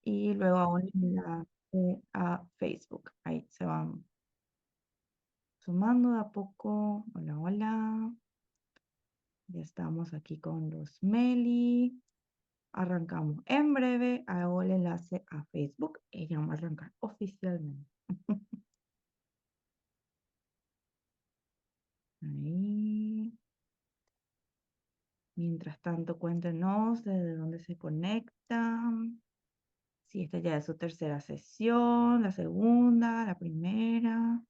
y luego a un enlace a Facebook. Ahí se van sumando de a poco. Hola, hola. Ya estamos aquí con los Meli. Arrancamos en breve. Hago el enlace a Facebook y ya vamos a arrancar oficialmente. Ahí. Mientras tanto, cuéntenos desde dónde se conectan. Si esta ya es su tercera sesión, la segunda, la primera.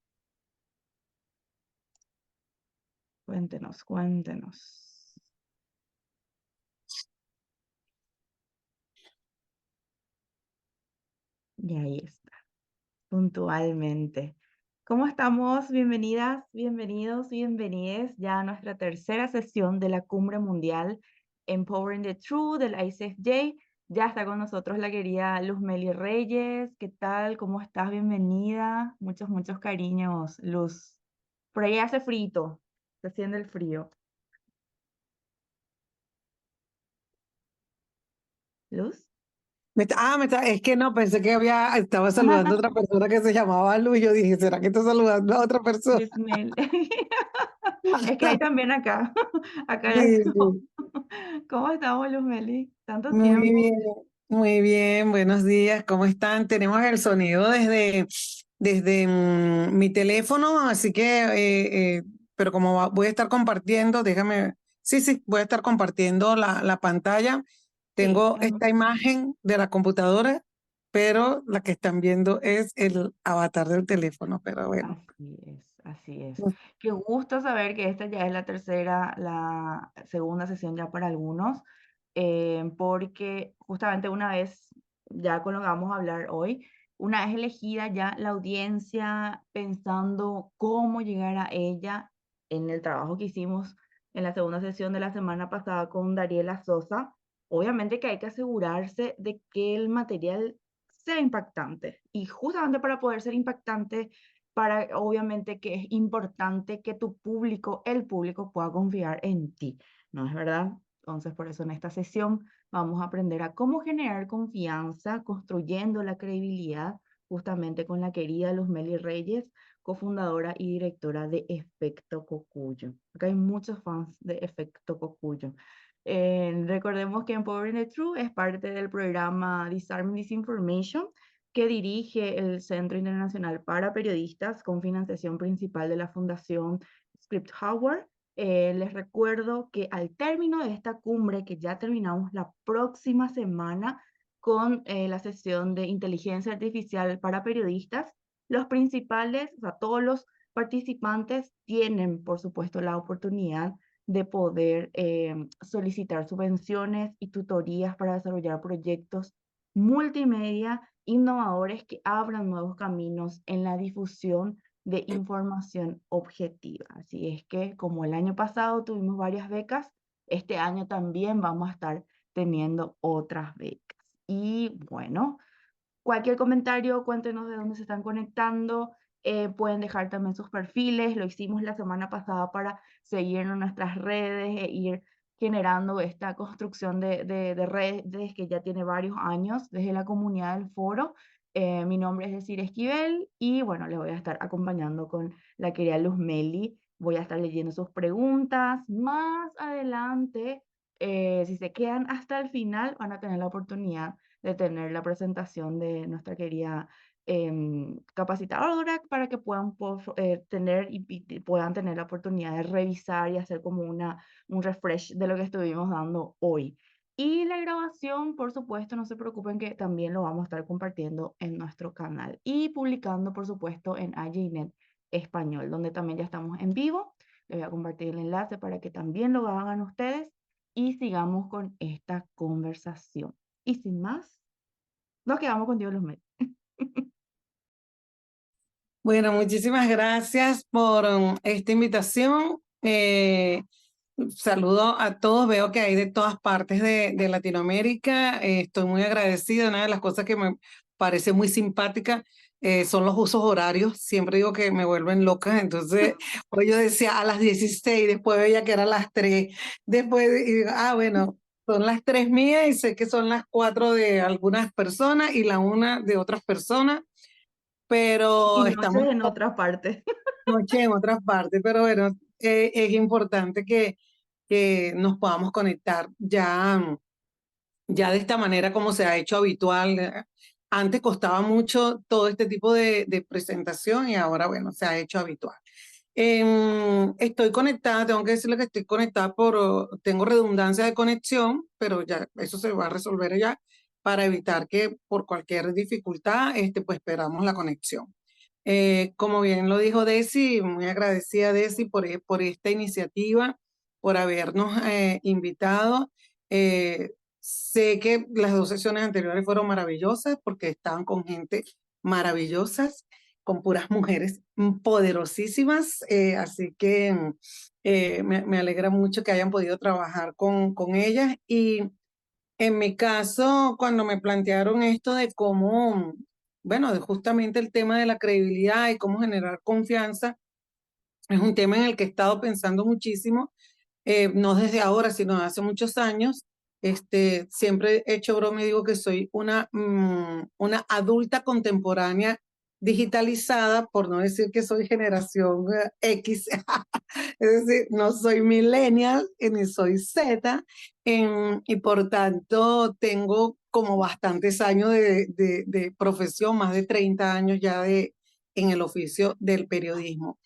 Cuéntenos, cuéntenos. Y ahí está, puntualmente. ¿Cómo estamos? Bienvenidas, bienvenidos, bienvenides ya a nuestra tercera sesión de la Cumbre Mundial Empowering the True del ICFJ. Ya está con nosotros la querida Luz Meli Reyes. ¿Qué tal? ¿Cómo estás? Bienvenida. Muchos, muchos cariños, Luz. Por ahí hace frito, se siente el frío. ¿Luz? Es que no, pensé que estaba saludando a otra persona que se llamaba Lu y yo dije, ¿será que está saludando a otra persona? Luz Meli. Es que hay también acá. Acá ya Sí, tengo. sí. ¿Cómo estamos, Luz Meli? Tanto Muy tiempo. bien, muy bien, buenos días, ¿cómo están? Tenemos el sonido desde mi teléfono, así que, pero como voy a estar compartiendo, sí, voy a estar compartiendo la pantalla. Sí, Tengo esta imagen de la computadora, pero la que están viendo es el avatar del teléfono, pero bueno. así es, así es. Qué gusto saber que esta ya es la tercera, la segunda sesión ya para algunos, porque justamente una vez, ya con lo que vamos a hablar hoy, una vez elegida ya la audiencia, pensando cómo llegar a ella en el trabajo que hicimos en la segunda sesión de la semana pasada con Dariela Sosa, obviamente que hay que asegurarse de que el material sea impactante. Y justamente para poder ser impactante, para obviamente que es importante que tu público, el público pueda confiar en ti, ¿no es verdad? Entonces, por eso en esta sesión vamos a aprender a cómo generar confianza, construyendo la credibilidad, justamente con la querida Luz Meli Reyes, cofundadora y directora de Efecto Cocuyo. Acá hay muchos fans de Efecto Cocuyo. Recordemos que Empowering the True es parte del programa Disarming Disinformation, que dirige el Centro Internacional para Periodistas con financiación principal de la Fundación Script Howard. Les recuerdo que al término de esta cumbre, que ya terminamos la próxima semana con la sesión de inteligencia artificial para periodistas, los principales, o sea, todos los participantes tienen, por supuesto, la oportunidad de poder solicitar subvenciones y tutorías para desarrollar proyectos multimedia innovadores que abran nuevos caminos en la difusión de información objetiva. Así es que, como el año pasado tuvimos varias becas, este año también vamos a estar teniendo otras becas. Y bueno, cualquier comentario, cuéntenos de dónde se están conectando. Pueden dejar también sus perfiles. Lo hicimos la semana pasada para seguir en nuestras redes e ir generando esta construcción de redes que ya tiene varios años desde la comunidad del foro. Mi nombre es Desiree Esquivel y bueno, les voy a estar acompañando con la querida Luz Meli. Voy a estar leyendo sus preguntas. Más adelante, si se quedan hasta el final, van a tener la oportunidad de tener la presentación de nuestra querida capacitadora para que puedan tener y puedan tener la oportunidad de revisar y hacer como un refresh de lo que estuvimos dando hoy. Y la grabación, por supuesto, no se preocupen que también lo vamos a estar compartiendo en nuestro canal y publicando, por supuesto, en IJNet Español, donde también ya estamos en vivo. Les voy a compartir el enlace para que también lo hagan ustedes y sigamos con esta conversación. Y sin más, nos quedamos contigo los medios. Bueno, muchísimas gracias por esta invitación. Saludo a todos, veo que hay de todas partes de Latinoamérica. Estoy muy agradecida. Una de las cosas que me parece muy simpática son los usos horarios. Siempre digo que me vuelven locas. Entonces, hoy yo decía a las 16, después veía que era a las 3, después, y digo, bueno, son las 3 mías y sé que son las 4 de algunas personas y la una de otras personas, Y pero noches estamos en otra parte. noche en otras partes, pero bueno, es importante que nos podamos conectar ya de esta manera como se ha hecho habitual. Antes costaba mucho todo este tipo de presentación y ahora, bueno, se ha hecho habitual. Estoy conectada, tengo que decirle que estoy conectada tengo redundancia de conexión, pero ya eso se va a resolver ya para evitar que por cualquier dificultad, pues esperamos la conexión. Como bien lo dijo Desi, muy agradecida Desi por esta iniciativa, por habernos invitado. Sé que las 2 sesiones anteriores fueron maravillosas porque estaban con gente maravillosas, con puras mujeres poderosísimas, así que me alegra mucho que hayan podido trabajar con ellas. Y en mi caso, cuando me plantearon esto de cómo, bueno, de justamente el tema de la credibilidad y cómo generar confianza, es un tema en el que he estado pensando muchísimo, no desde ahora, sino hace muchos años. Siempre he hecho broma y digo que soy una adulta contemporánea digitalizada, por no decir que soy generación X, es decir, no soy millennial ni soy Z, y por tanto tengo como bastantes años de profesión, más de 30 años ya en el oficio del periodismo.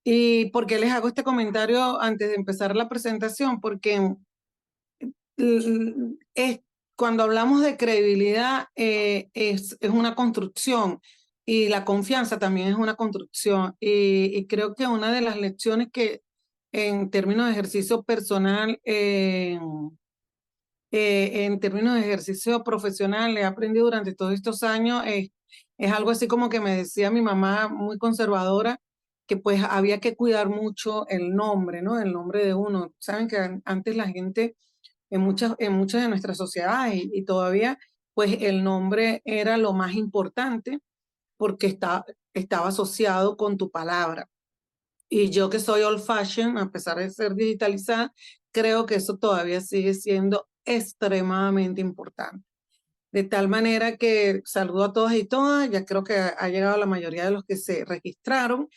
¿Y por qué les hago este comentario antes de empezar la presentación? Porque es, cuando hablamos de credibilidad es una construcción y la confianza también es una construcción. Y creo que una de las lecciones que en términos de ejercicio personal, en términos de ejercicio profesional, he aprendido durante todos estos años, es algo así como que me decía mi mamá, muy conservadora, que pues había que cuidar mucho el nombre, ¿no? El nombre de uno. Saben que antes la gente en muchas de nuestras sociedades y todavía, pues el nombre era lo más importante porque estaba asociado con tu palabra. Y yo que soy old fashion, a pesar de ser digitalizada, creo que eso todavía sigue siendo extremadamente importante. De tal manera que saludo a todas y todas, ya creo que ha llegado la mayoría de los que se registraron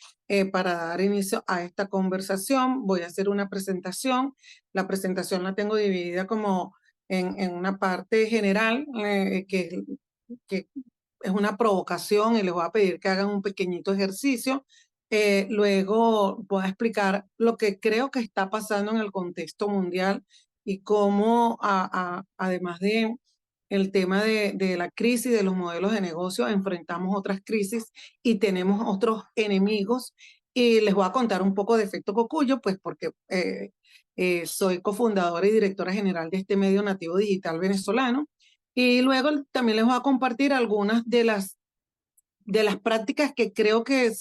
para dar inicio a esta conversación. Voy a hacer una presentación. La presentación la tengo dividida como en una parte general, que es una provocación y les voy a pedir que hagan un pequeñito ejercicio. Luego voy a explicar lo que creo que está pasando en el contexto mundial y cómo, además de el tema de la crisis de los modelos de negocio, enfrentamos otras crisis y tenemos otros enemigos. Y les voy a contar un poco de Efecto Cocuyo, pues porque soy cofundadora y directora general de este medio nativo digital venezolano. Y luego también les voy a compartir algunas de las prácticas que creo que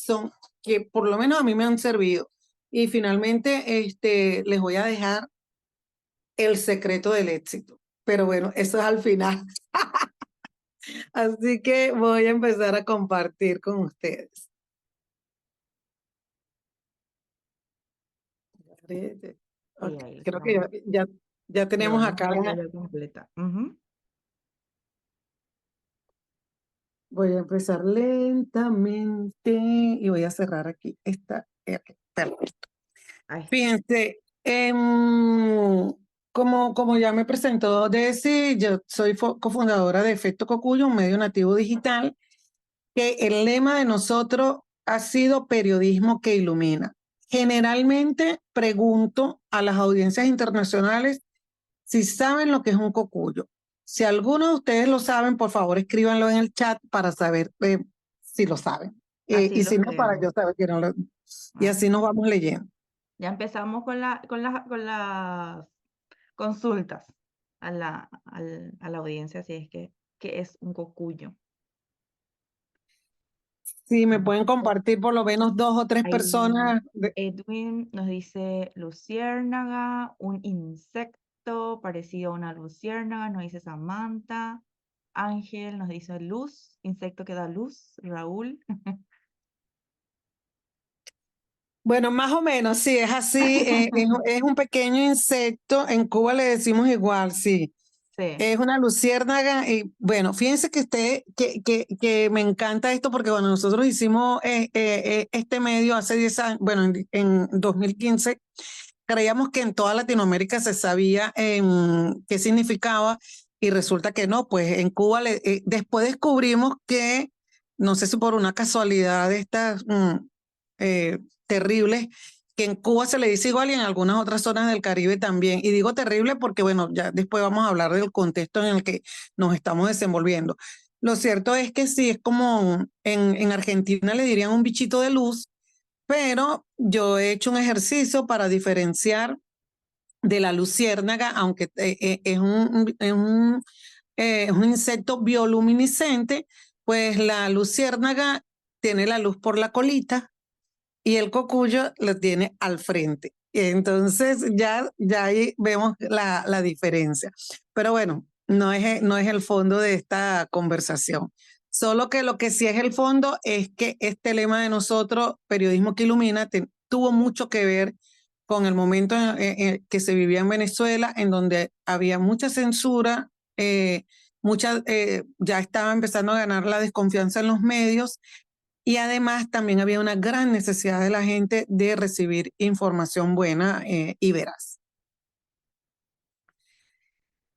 por lo menos a mí me han servido. Y finalmente, les voy a dejar el secreto del éxito. Pero bueno, eso es al final. Así que voy a empezar a compartir con ustedes. Y Ok, ahí creo que estamos. ya Le tenemos van a acá pantalla completa. Ujú. Voy a empezar lentamente y voy a cerrar aquí esta. Ok, perfecto. Ahí está. Fíjense, como ya me presentó Desi, yo soy cofundadora de Efecto Cocuyo, un medio nativo digital, que el lema de nosotros ha sido periodismo que ilumina. Generalmente pregunto a las audiencias internacionales si saben lo que es un cocuyo. Si alguno de ustedes lo saben, por favor escríbanlo en el chat para saber si lo saben. Así Y los si no, para yo leemos. saber que no lo... Y Así. así nos vamos leyendo. Ya empezamos con las consultas a la audiencia, así es que es un cocuyo. Si me Vamos pueden a ver. compartir por lo menos 2 o 3 Ahí personas. Edwin nos dice luciérnaga, un insecto parecido a una luciérnaga, nos dice Samantha. Ángel nos dice luz, insecto que da luz. Raúl. Bueno, más o menos, sí, es así. Es un pequeño insecto. En Cuba le decimos igual, sí. Sí, Es una luciérnaga y bueno, fíjense que que me encanta esto porque bueno, nosotros hicimos este medio hace 10 años, bueno, en 2015, creíamos que en toda Latinoamérica se sabía qué significaba y resulta que no, pues en Cuba después descubrimos que, no sé si por una casualidad de estas terribles, que en Cuba se le dice igual y en algunas otras zonas del Caribe también. Y digo terrible porque, bueno, ya después vamos a hablar del contexto en el que nos estamos desenvolviendo. Lo cierto es que sí, es como en Argentina le dirían un bichito de luz, pero yo he hecho un ejercicio para diferenciar de la luciérnaga, aunque es un insecto bioluminiscente, pues la luciérnaga tiene la luz por la colita y el cocuyo lo tiene al frente. Entonces ya ahí vemos la diferencia. Pero bueno, no es el fondo de esta conversación. Solo que lo que sí es el fondo es que este lema de nosotros, Periodismo que Ilumina, tuvo mucho que ver con el momento que se vivía en Venezuela, en donde había mucha censura, ya estaba empezando a ganar la desconfianza en los medios y además también había una gran necesidad de la gente de recibir información buena y veraz.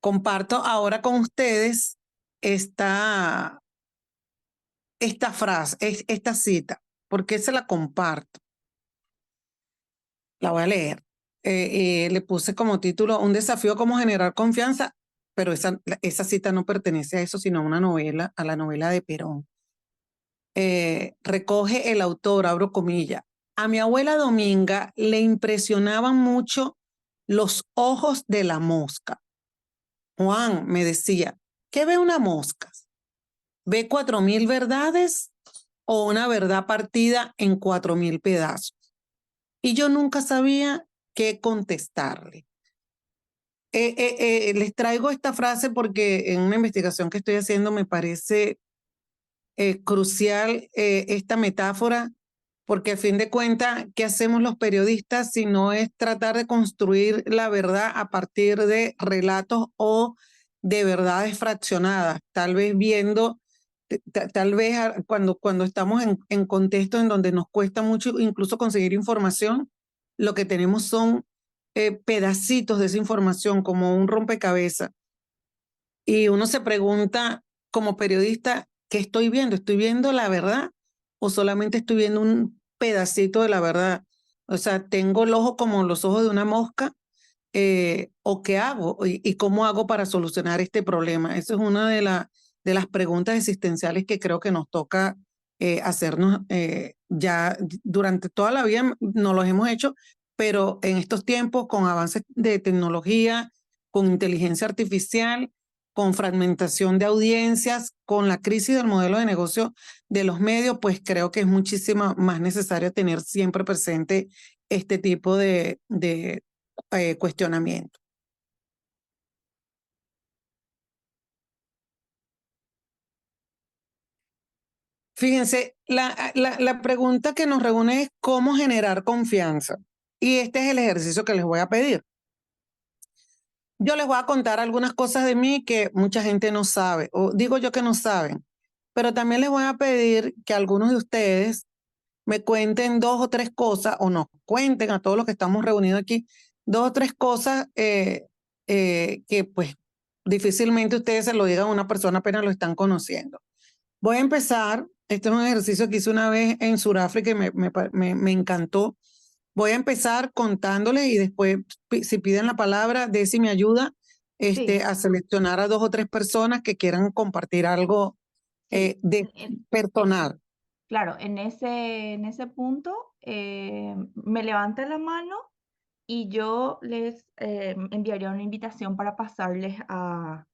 Comparto ahora con ustedes esta, esta frase, esta cita. ¿Por qué se la comparto? La voy a leer. Le puse como título Un desafío cómo generar confianza, pero esa cita no pertenece a eso, sino a una novela, a la novela de Perón. Recoge el autor, abro comillas. A mi abuela Dominga le impresionaban mucho los ojos de la mosca. Juan me decía, ¿qué ve una mosca? ¿Ve 4.000 verdades o una verdad partida en 4.000 pedazos? Y yo nunca sabía qué contestarle. Les traigo esta frase porque en una investigación que estoy haciendo me parece crucial esta metáfora, porque a fin de cuentas, ¿qué hacemos los periodistas si no es tratar de construir la verdad a partir de relatos o de verdades fraccionadas? Tal vez viendo, tal vez cuando estamos en contextos en donde nos cuesta mucho incluso conseguir información, lo que tenemos son pedacitos de esa información como un rompecabezas. Y uno se pregunta como periodista, ¿qué estoy viendo? ¿Estoy viendo la verdad o solamente estoy viendo un pedacito de la verdad? O sea, tengo el ojo como los ojos de una mosca, ¿o qué hago? Y cómo hago para solucionar este problema? Esa es una de las preguntas existenciales que creo que nos toca hacernos ya durante toda la vida, nos los hemos hecho, pero en estos tiempos con avances de tecnología, con inteligencia artificial, con fragmentación de audiencias, con la crisis del modelo de negocio de los medios, pues creo que es muchísimo más necesario tener siempre presente este tipo de cuestionamiento. Fíjense, la pregunta que nos reúne es cómo generar confianza. Y este es el ejercicio que les voy a pedir. Yo les voy a contar algunas cosas de mí que mucha gente no sabe, o digo yo que no saben, pero también les voy a pedir que algunos de ustedes me cuenten dos o tres cosas, o nos cuenten a todos los que estamos reunidos aquí, dos o tres cosas que pues difícilmente ustedes se lo digan a una persona apenas lo están conociendo. Voy a empezar, este es un ejercicio que hice una vez en Sudáfrica y me encantó. Voy a empezar contándoles y después, si piden la palabra, Desi me ayuda sí, a seleccionar a dos o tres personas que quieran compartir algo sí. de personal. Claro, en ese punto me levantan la mano y yo les enviaría una invitación para pasarles a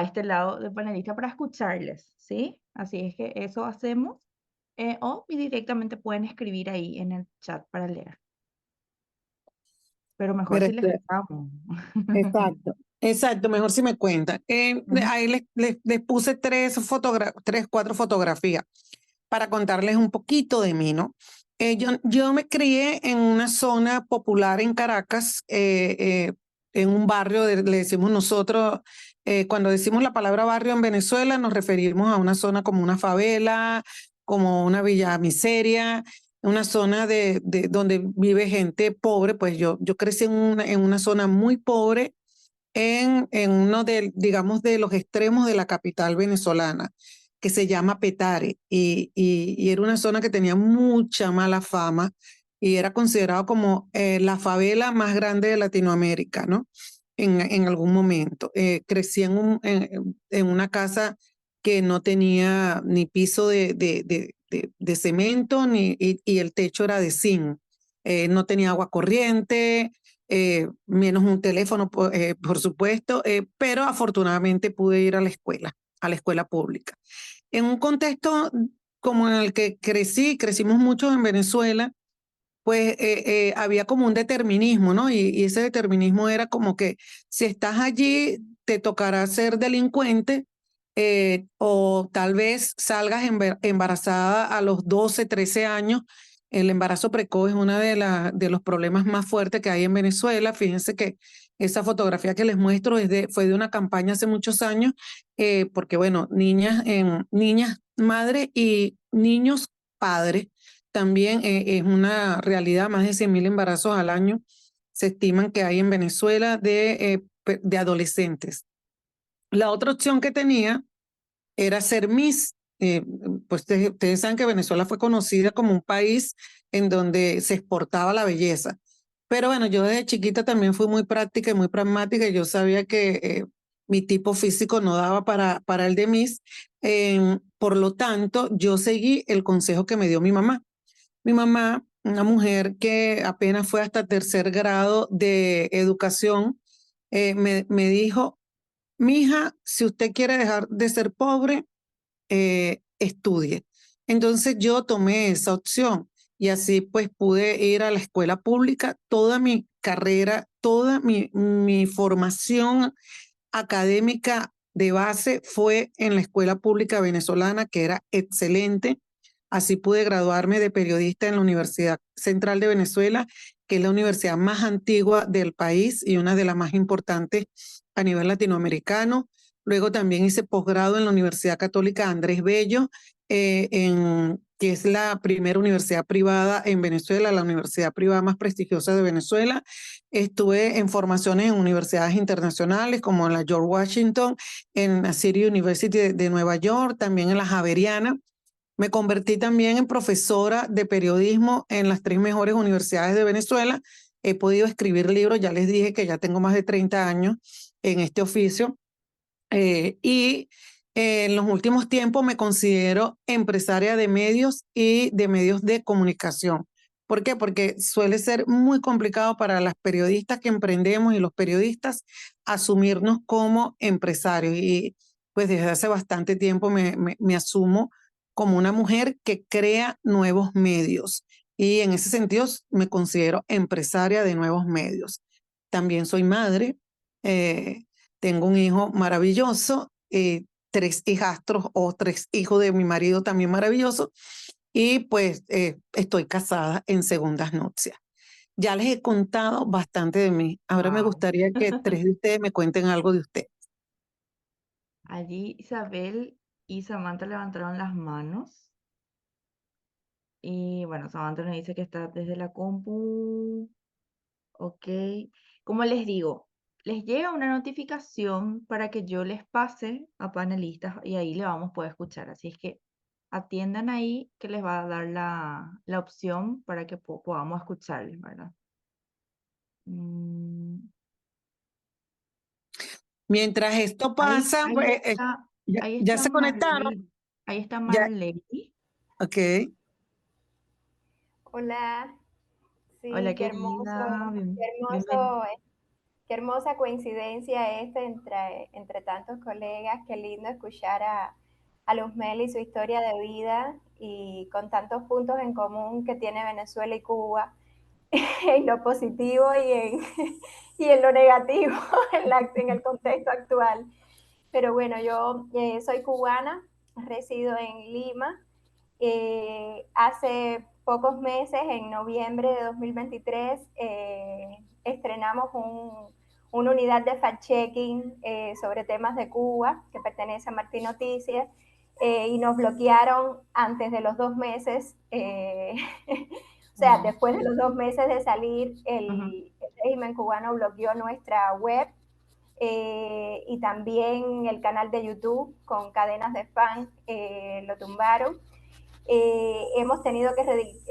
este lado del panelista para escucharles, ¿sí? Así es que eso hacemos. Y directamente pueden escribir ahí en el chat para leer, pero mejor Mira, si les dejamos. exacto, exacto, mejor si me cuentan. Ujú. Ahí les puse cuatro fotografías para contarles un poquito de mí, ¿no? Yo me crié en una zona popular en Caracas, en un barrio, le decimos nosotros, cuando decimos la palabra barrio en Venezuela, nos referimos a una zona como una favela, como una villa miseria, una zona donde vive gente pobre. Pues yo crecí en una zona muy pobre, en uno digamos, de los extremos de la capital venezolana, que se llama Petare, y era una zona que tenía mucha mala fama y era considerado como la favela más grande de Latinoamérica, ¿no? En algún momento. Crecí en una casa que no tenía ni piso de cemento, y el techo era de zinc. No tenía agua corriente, menos un teléfono, por supuesto, pero afortunadamente pude ir a la escuela pública. En un contexto como en el que crecimos muchos en Venezuela, pues había como un determinismo, ¿no? Y ese determinismo era como que si estás allí, te tocará ser delincuente, o tal vez salgas embarazada a los 12, 13 años. El embarazo precoz es uno de los problemas más fuertes que hay en Venezuela. Fíjense que esa fotografía que les muestro fue de una campaña hace muchos años, porque bueno, niñas madre y niños padres también es una realidad. Más de 100.000 embarazos al año se estiman que hay en Venezuela de adolescentes. La otra opción que tenía era ser Miss. Pues ustedes saben que Venezuela fue conocida como un país en donde se exportaba la belleza. Pero bueno, yo desde chiquita también fui muy práctica y muy pragmática, y yo sabía que mi tipo físico no daba para el de Miss. Por lo tanto, yo seguí el consejo que me dio mi mamá. Mi mamá, una mujer que apenas fue hasta tercer grado de educación, me dijo: mija, si usted quiere dejar de ser pobre, estudie. Entonces yo tomé esa opción, y así pues pude ir a la escuela pública. Toda mi carrera, toda mi formación académica de base fue en la escuela pública venezolana, que era excelente. Así pude graduarme de periodista en la Universidad Central de Venezuela, que es la universidad más antigua del país y una de las más importantes a nivel latinoamericano. Luego también hice posgrado en la Universidad Católica Andrés Bello, que es la primera universidad privada en Venezuela, la universidad privada más prestigiosa de Venezuela. Estuve en formaciones en universidades internacionales como en la George Washington, en la City University de Nueva York, también en la Javeriana. Me convertí también en profesora de periodismo en las 3 mejores universidades de Venezuela. He podido escribir libros, ya les dije que ya tengo más de 30 años en este oficio. Y en los últimos tiempos me considero empresaria de medios y de medios de comunicación. ¿Por qué? Porque suele ser muy complicado para las periodistas que emprendemos y los periodistas asumirnos como empresarios. Y pues desde hace bastante tiempo me asumo como una mujer que crea nuevos medios. Y en ese sentido me considero empresaria de nuevos medios. También soy madre. eh, Tengo un hijo maravilloso, 3 hijastros, o 3 hijos de mi marido también maravilloso, y pues estoy casada en segundas nupcias. Ya les he contado bastante de mí. Ahora me Wow. gustaría que 3 de ustedes me cuenten algo de usted. Allí Isabel y Samantha levantaron las manos. Y bueno, Samantha nos dice que está desde la compu. Ok. Como les digo, les llega una notificación para que yo les pase a panelistas y ahí le vamos a poder escuchar. Así es que atiendan ahí que les va a dar la opción para que podamos escucharles, ¿verdad? Mm, Mientras esto ahí, pasa, pues, ahí ya está se conectaron. Marley. Ahí está Ya, Marley. ok. Hola, Hola, sí, querida. qué Bienvenida. hermoso, qué hermosa coincidencia esta entre tantos colegas, qué lindo escuchar a Luzmel y su historia de vida y con tantos puntos en común que tiene Venezuela y Cuba, en lo positivo y en lo negativo en el contexto actual. Pero bueno, yo soy cubana, resido en Lima. Hace pocos meses, en noviembre de 2023, estrenamos una unidad de fact-checking sobre temas de Cuba, que pertenece a Martín Noticias, y nos bloquearon antes de los 2 meses, o sea, después de los 2 meses de salir, el régimen cubano bloqueó nuestra web, y también el canal de YouTube con cadenas de spam lo tumbaron. Hemos tenido que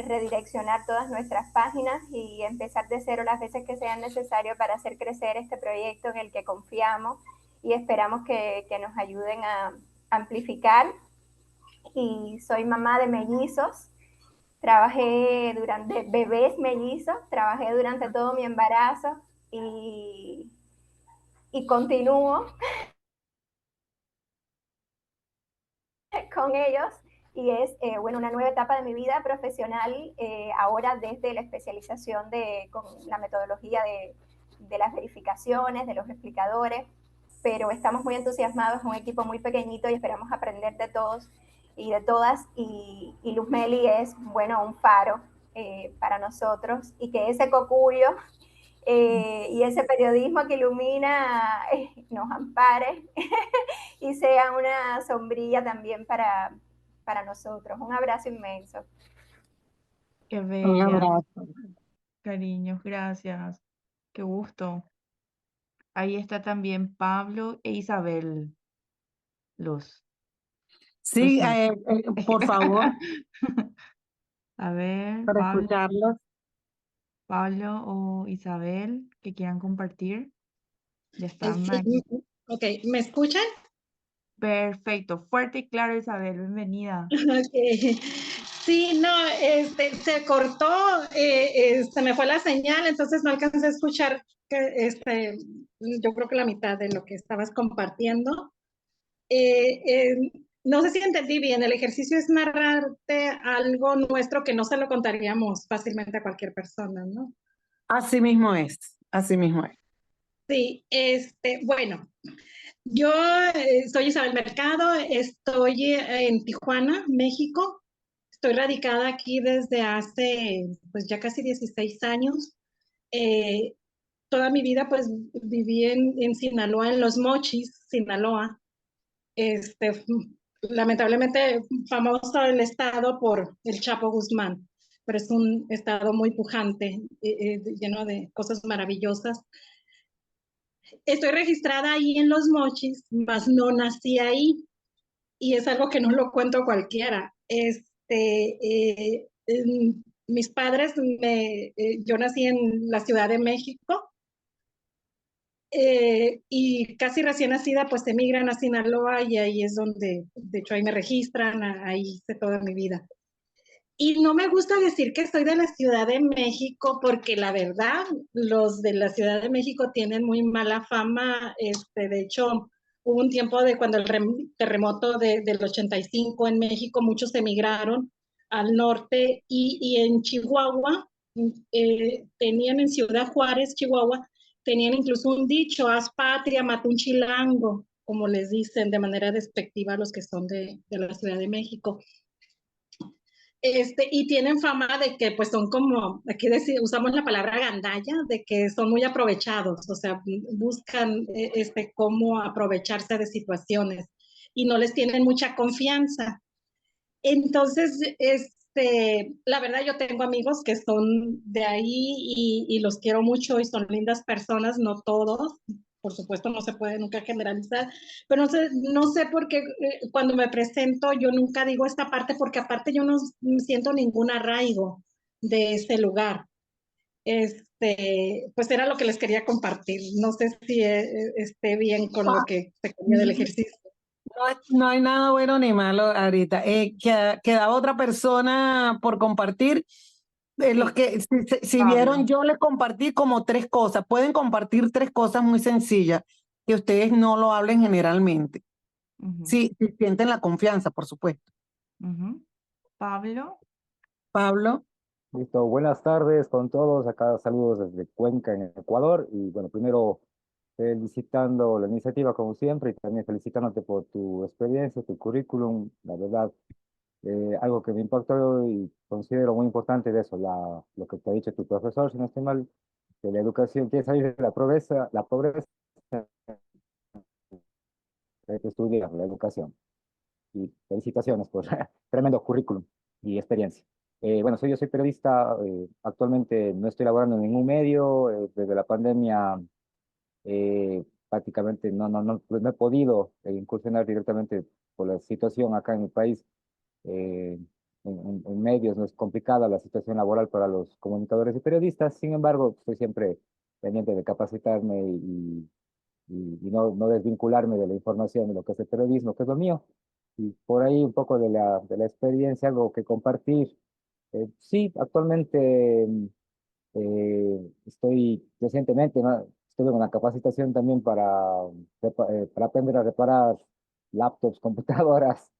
redireccionar todas nuestras páginas y empezar de cero las veces que sean necesarias para hacer crecer este proyecto en el que confiamos y esperamos que nos ayuden a amplificar. Y soy mamá de mellizos, trabajé durante bebés mellizos, trabajé durante todo mi embarazo y continúo con ellos, y es bueno, una nueva etapa de mi vida profesional, ahora desde la especialización con la metodología de las verificaciones, de los explicadores, pero estamos muy entusiasmados, es un equipo muy pequeñito y esperamos aprender de todos y de todas, y Luz Meli es, bueno, un faro para nosotros, y que ese cocuyo y ese periodismo que ilumina nos ampare y sea una sombrilla también para nosotros. Un abrazo inmenso. Qué Un bella, abrazo. cariños, gracias. Qué gusto. Ahí está también Pablo e Isabel, los Sí, cinco. por favor, A ver, para escucharlos. Pablo o Isabel, que quieran compartir. Ya están Sí, ahí. ok, ¿me escuchan? Perfecto, fuerte y claro, Isabel, bienvenida. Okay. Sí, no, se cortó, se me fue la señal, entonces no alcancé a escuchar yo creo que la mitad de lo que estabas compartiendo. Eh, eh, no sé si entendí bien, el ejercicio es narrarte algo nuestro que no se lo contaríamos fácilmente a cualquier persona, ¿no? Así mismo es, así mismo es. Sí, bueno, yo soy Isabel Mercado, estoy en Tijuana, México. Estoy radicada aquí desde hace pues ya casi 16 años. Eh, Toda mi vida pues viví en Sinaloa, en Los Mochis, Sinaloa. Este, Lamentablemente famoso el estado por el Chapo Guzmán, pero es un estado muy pujante, lleno de cosas maravillosas. Estoy registrada ahí en Los Mochis, mas no nací ahí, y es algo que no lo cuento cualquiera. Mis padres, yo nací en la Ciudad de México, y casi recién nacida pues emigran a Sinaloa, y ahí es donde, de hecho ahí me registran, ahí hice toda mi vida. Y no me gusta decir que soy de la Ciudad de México, porque la verdad, los de la Ciudad de México tienen muy mala fama. De hecho, hubo un tiempo de cuando el terremoto del 85 en México, muchos emigraron al norte, y en Chihuahua, tenían en Ciudad Juárez, Chihuahua, tenían incluso un dicho: haz patria, mata un chilango, como les dicen de manera despectiva a los que son de la Ciudad de México. Y tienen fama de que pues son como, aquí usamos la palabra gandalla, de que son muy aprovechados, o sea, buscan cómo aprovecharse de situaciones y no les tienen mucha confianza. Entonces, la verdad, yo tengo amigos que son de ahí, y los quiero mucho y son lindas personas, no todos, por supuesto no se puede nunca generalizar, pero no sé por qué cuando me presento yo nunca digo esta parte, porque aparte yo no siento ningún arraigo de ese lugar. Pues era lo que les quería compartir. No sé si esté bien con lo que se quería del ejercicio. No hay nada bueno ni malo ahorita. Queda otra persona por compartir. Los Sí, que, si vieron, Pablo. yo les compartí como tres cosas. Pueden compartir tres cosas muy sencillas que ustedes no lo hablen generalmente. Ujú, Si sienten la confianza, por supuesto. ujú. Pablo, Pablo, Listo, buenas tardes con todos. Acá saludos desde Cuenca, en Ecuador. Y bueno, primero felicitando la iniciativa como siempre, y también felicitándote por tu experiencia, tu currículum. La verdad, algo que me impactó y considero muy importante de eso, lo que te ha dicho tu profesor, si no estoy mal, que la educación quiere salir de la pobreza hay que estudiar la educación. Y felicitaciones por tremendo currículum y experiencia. Bueno, yo soy periodista, actualmente no estoy laborando en ningún medio, desde la pandemia prácticamente no he podido incursionar directamente por la situación acá en mi país. eh, en medios no es complicada la situación laboral para los comunicadores y periodistas, sin embargo, estoy siempre pendiente de capacitarme y no desvincularme de la información de lo que es el periodismo, que es lo mío. Y por ahí un poco de la experiencia, algo que compartir. Sí, actualmente estoy recientemente, ¿no? Estuve en una capacitación también para aprender a reparar laptops, computadoras,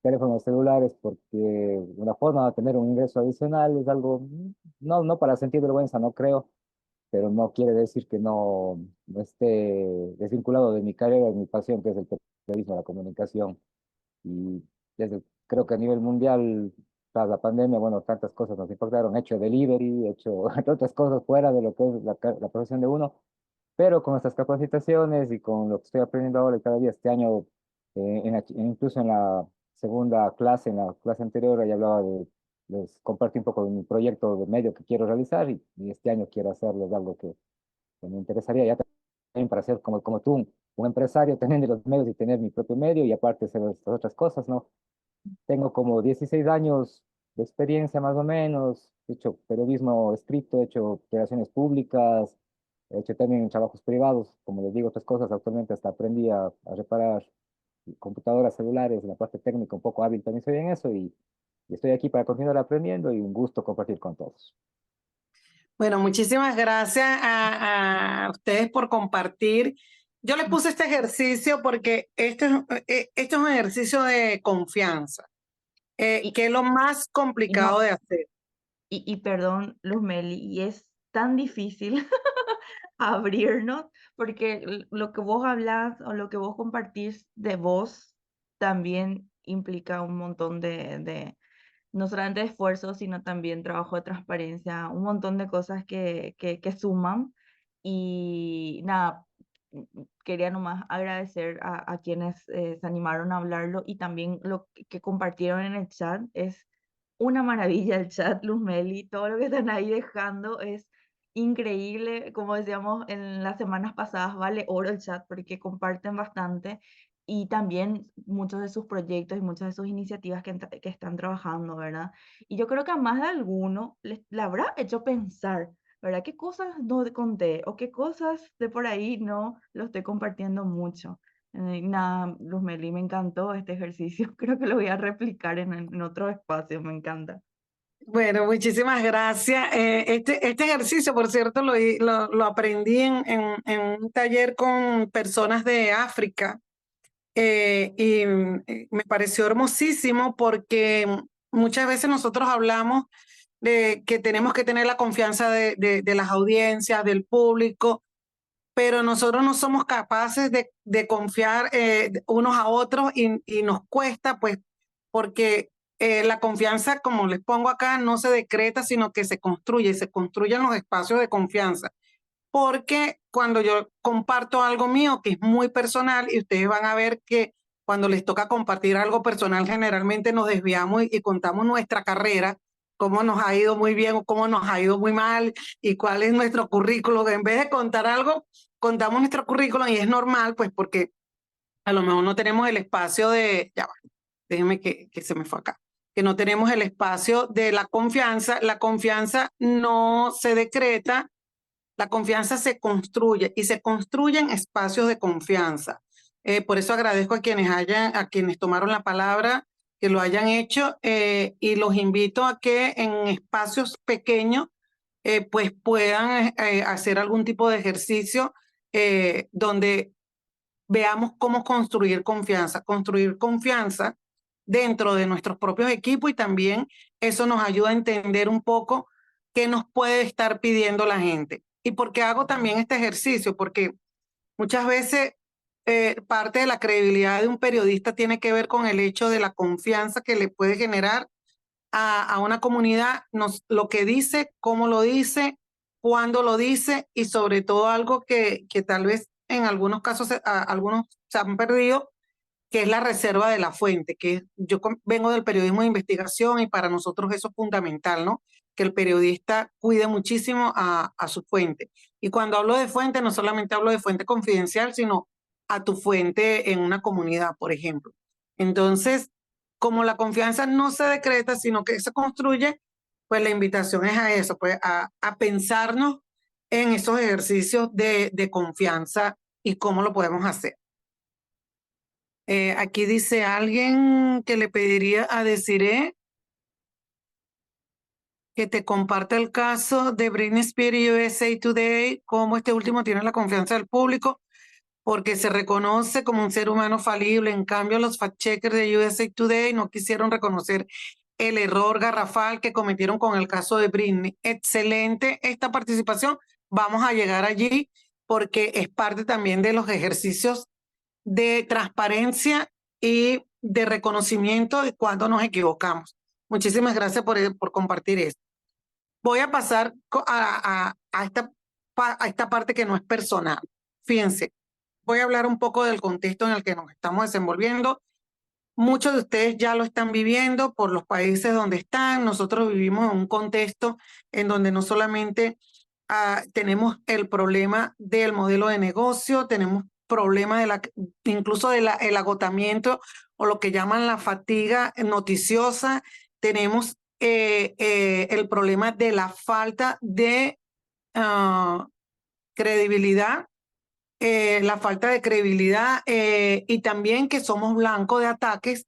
teléfonos celulares, porque una forma de tener un ingreso adicional es algo, no para sentir vergüenza, no creo, pero no quiere decir que no esté desvinculado de mi carrera, de mi pasión, que es el periodismo, la comunicación. Y creo que a nivel mundial, tras la pandemia, bueno, tantas cosas nos impactaron, hecho delivery, hecho entre otras cosas fuera de lo que es la profesión de uno, pero con estas capacitaciones y con lo que estoy aprendiendo ahora y cada día este año, incluso en la segunda clase, en la clase anterior, ya hablaba les compartí un poco de mi proyecto de medio que quiero realizar y este año quiero hacerles algo que me interesaría ya también para ser como tú, un empresario, tener los medios y tener mi propio medio y aparte hacer estas otras cosas, ¿no? Tengo como 16 años de experiencia más o menos, he hecho periodismo escrito, he hecho relaciones públicas, he hecho también trabajos privados, como les digo, otras cosas. Actualmente hasta aprendí a reparar computadoras celulares, en la parte técnica un poco hábil también soy en eso y estoy aquí para continuar aprendiendo y un gusto compartir con todos. Bueno, muchísimas gracias a ustedes por compartir. Yo le puse este ejercicio porque este es un ejercicio de confianza, Y, que es lo más y complicado no, de hacer. y perdón, Luzmeli, y es tan difícil abrirnos, porque lo que vos hablas o lo que vos compartís de vos también implica un montón no solamente de esfuerzo, sino también trabajo de transparencia, un montón de cosas que suman. Y nada, quería nomás agradecer a quienes se animaron a hablarlo y también lo que compartieron en el chat. Es una maravilla el chat, Luzmeli, todo lo que están ahí dejando es increíble. Como decíamos en las semanas pasadas, vale oro el chat porque comparten bastante y también muchos de sus proyectos y muchas de sus iniciativas que están trabajando, ¿verdad? Y yo creo que a más de alguno le habrá hecho pensar, ¿verdad? ¿Qué cosas no conté o qué cosas de por ahí no lo estoy compartiendo mucho? Nada, Luzmeli, me encantó este ejercicio. Creo que lo voy a replicar en otro espacio, me encanta. Bueno, muchísimas gracias. Este ejercicio, por cierto, lo aprendí en un taller con personas de África y me pareció hermosísimo porque muchas veces nosotros hablamos de que tenemos que tener la confianza de las audiencias, del público, pero nosotros no somos capaces de confiar unos a otros y nos cuesta, pues, porque la confianza, como les pongo acá, no se decreta, sino que se construyen los espacios de confianza. Porque cuando yo comparto algo mío que es muy personal, y ustedes van a ver que cuando les toca compartir algo personal, generalmente nos desviamos y contamos nuestra carrera, cómo nos ha ido muy bien o cómo nos ha ido muy mal y cuál es nuestro currículum. En vez de contar algo, contamos nuestro currículum y es normal, pues porque a lo mejor no tenemos el espacio ya va, déjenme que se me fue acá, que no tenemos el espacio de la confianza no se decreta, la confianza se construye y se construyen espacios de confianza. Por eso agradezco a quienes tomaron la palabra, que lo hayan hecho y los invito a que en espacios pequeños pues puedan hacer algún tipo de ejercicio donde veamos cómo construir confianza dentro de nuestros propios equipos y también eso nos ayuda a entender un poco qué nos puede estar pidiendo la gente. ¿Y por qué hago también este ejercicio? Porque muchas veces parte de la credibilidad de un periodista tiene que ver con el hecho de la confianza que le puede generar a una comunidad, lo que dice, cómo lo dice, cuándo lo dice y sobre todo algo que tal vez en algunos casos algunos se han perdido, que es la reserva de la fuente, que yo vengo del periodismo de investigación y para nosotros eso es fundamental, ¿no? Que el periodista cuide muchísimo a su fuente. Y cuando hablo de fuente, no solamente hablo de fuente confidencial, sino a tu fuente en una comunidad, por ejemplo. Entonces, como la confianza no se decreta, sino que se construye, pues la invitación es a eso, pues a pensarnos en esos ejercicios de confianza y cómo lo podemos hacer. Aquí dice alguien que le pediría a Desiree que te comparte el caso de Britney Spears y USA Today, cómo este último tiene la confianza del público porque se reconoce como un ser humano falible. En cambio, los fact-checkers de USA Today no quisieron reconocer el error garrafal que cometieron con el caso de Britney. Excelente esta participación. Vamos a llegar allí porque es parte también de los ejercicios de transparencia y de reconocimiento de cuando nos equivocamos. Muchísimas gracias por compartir esto. Voy a pasar a esta parte que no es personal. Fíjense, voy a hablar un poco del contexto en el que nos estamos desenvolviendo. Muchos de ustedes ya lo están viviendo por los países donde están. Nosotros vivimos en un contexto en donde no solamente tenemos el problema del modelo de negocio, tenemos problema incluso del agotamiento o lo que llaman la fatiga noticiosa, tenemos el problema de la falta de credibilidad, y también que somos blanco de ataques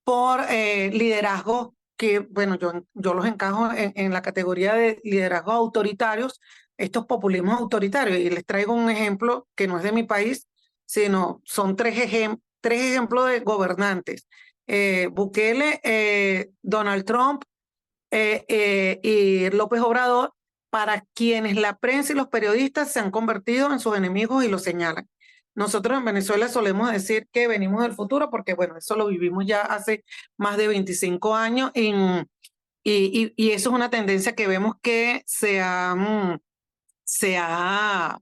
por liderazgos que, bueno, yo los encajo en la categoría de liderazgos autoritarios, estos populismos autoritarios. Y les traigo un ejemplo que no es de mi país, sino son tres ejemplos de gobernantes. Bukele, Donald Trump y López Obrador, para quienes la prensa y los periodistas se han convertido en sus enemigos y los señalan. Nosotros en Venezuela solemos decir que venimos del futuro porque, bueno, eso lo vivimos ya hace más de 25 años y eso es una tendencia que vemos que se ha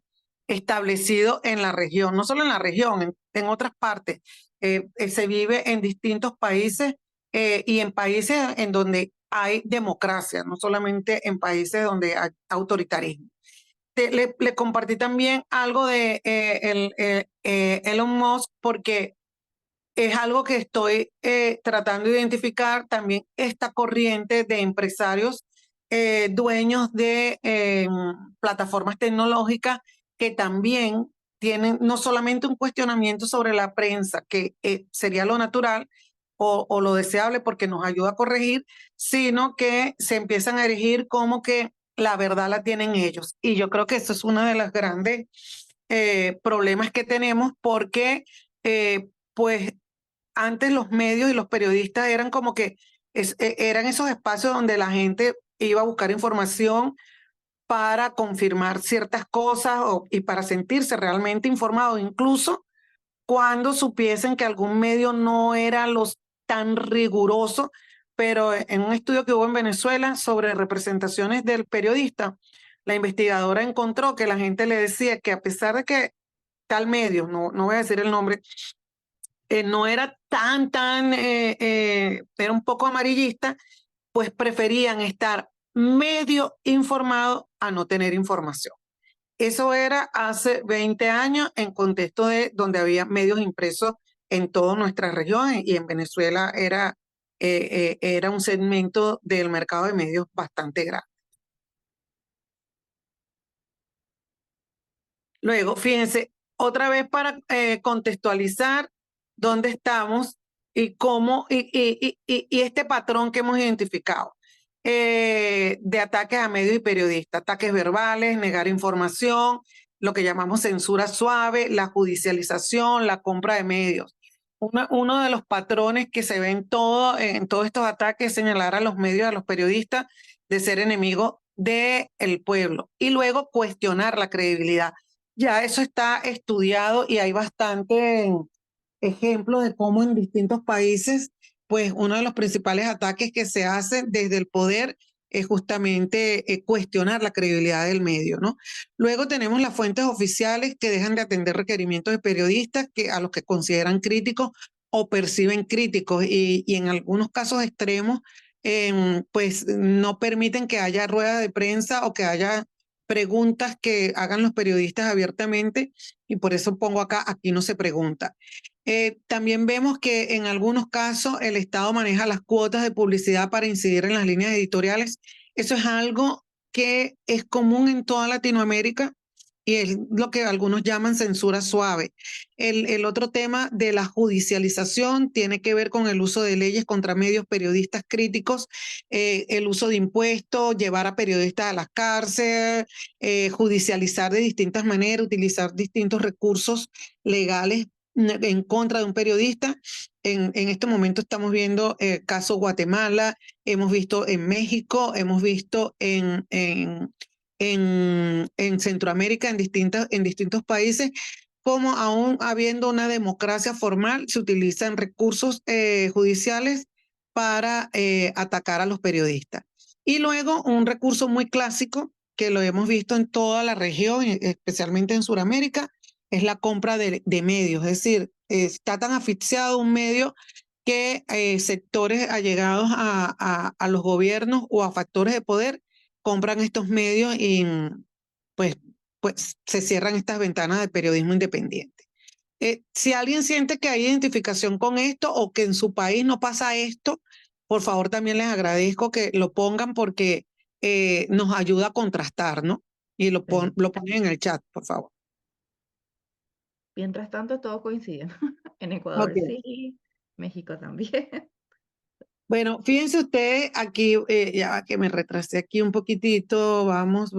establecido en la región, no solo en la región, en otras partes. Se vive en distintos países y en países en donde hay democracia, no solamente en países donde hay autoritarismo. Le compartí también algo de Elon Musk porque es algo que estoy tratando de identificar también esta corriente de empresarios dueños de plataformas tecnológicas que también tienen no solamente un cuestionamiento sobre la prensa, que sería lo natural o lo deseable porque nos ayuda a corregir, sino que se empiezan a erigir como que la verdad la tienen ellos. Y yo creo que eso es uno de los grandes problemas que tenemos porque pues antes los medios y los periodistas eran como que eran esos espacios donde la gente iba a buscar información para confirmar ciertas cosas y para sentirse realmente informado, incluso cuando supiesen que algún medio no era tan riguroso, pero en un estudio que hubo en Venezuela sobre representaciones del periodista, la investigadora encontró que la gente le decía que a pesar de que tal medio, no voy a decir el nombre, no era era un poco amarillista, pues preferían estar medio informado a no tener información. Eso era hace 20 años en contexto de donde había medios impresos en toda nuestra región y en Venezuela era un segmento del mercado de medios bastante grande. Luego, fíjense, otra vez para contextualizar dónde estamos y cómo, y este patrón que hemos identificado de ataques a medios y periodistas, ataques verbales, negar información, lo que llamamos censura suave, la judicialización, la compra de medios. Uno de los patrones que se ven en todos estos ataques es señalar a los medios, a los periodistas, de ser enemigos del pueblo y luego cuestionar la credibilidad. Ya eso está estudiado y hay bastante ejemplos de cómo en distintos países, pues uno de los principales ataques que se hace desde el poder es justamente cuestionar la credibilidad del medio, ¿no? Luego tenemos las fuentes oficiales que dejan de atender requerimientos de periodistas a los que consideran críticos o perciben críticos y en algunos casos extremos, pues no permiten que haya ruedas de prensa o que haya preguntas que hagan los periodistas abiertamente y por eso pongo acá, aquí no se pregunta. También vemos que en algunos casos el Estado maneja las cuotas de publicidad para incidir en las líneas editoriales. Eso es algo que es común en toda Latinoamérica y es lo que algunos llaman censura suave. El otro tema de la judicialización tiene que ver con el uso de leyes contra medios periodistas críticos, el uso de impuestos, llevar a periodistas a las cárceles, judicializar de distintas maneras, utilizar distintos recursos legales en contra de un periodista. En este momento estamos viendo el caso Guatemala, hemos visto en México, hemos visto en Centroamérica, en distintos países, como aún habiendo una democracia formal, se utilizan recursos judiciales para atacar a los periodistas. Y luego un recurso muy clásico que lo hemos visto en toda la región, especialmente en Sudamérica, es la compra de medios. Es decir, está tan asfixiado un medio que sectores allegados a los gobiernos o a factores de poder compran estos medios y pues, pues se cierran estas ventanas de periodismo independiente. Si alguien siente que hay identificación con esto o que en su país no pasa esto, por favor también les agradezco que lo pongan porque nos ayuda a contrastar, ¿no? Y lo ponen en el chat, por favor. Mientras tanto, todos coinciden. En Ecuador Okay. sí, México también. Bueno, fíjense ustedes aquí, ya que me retrasé aquí un poquitito, vamos.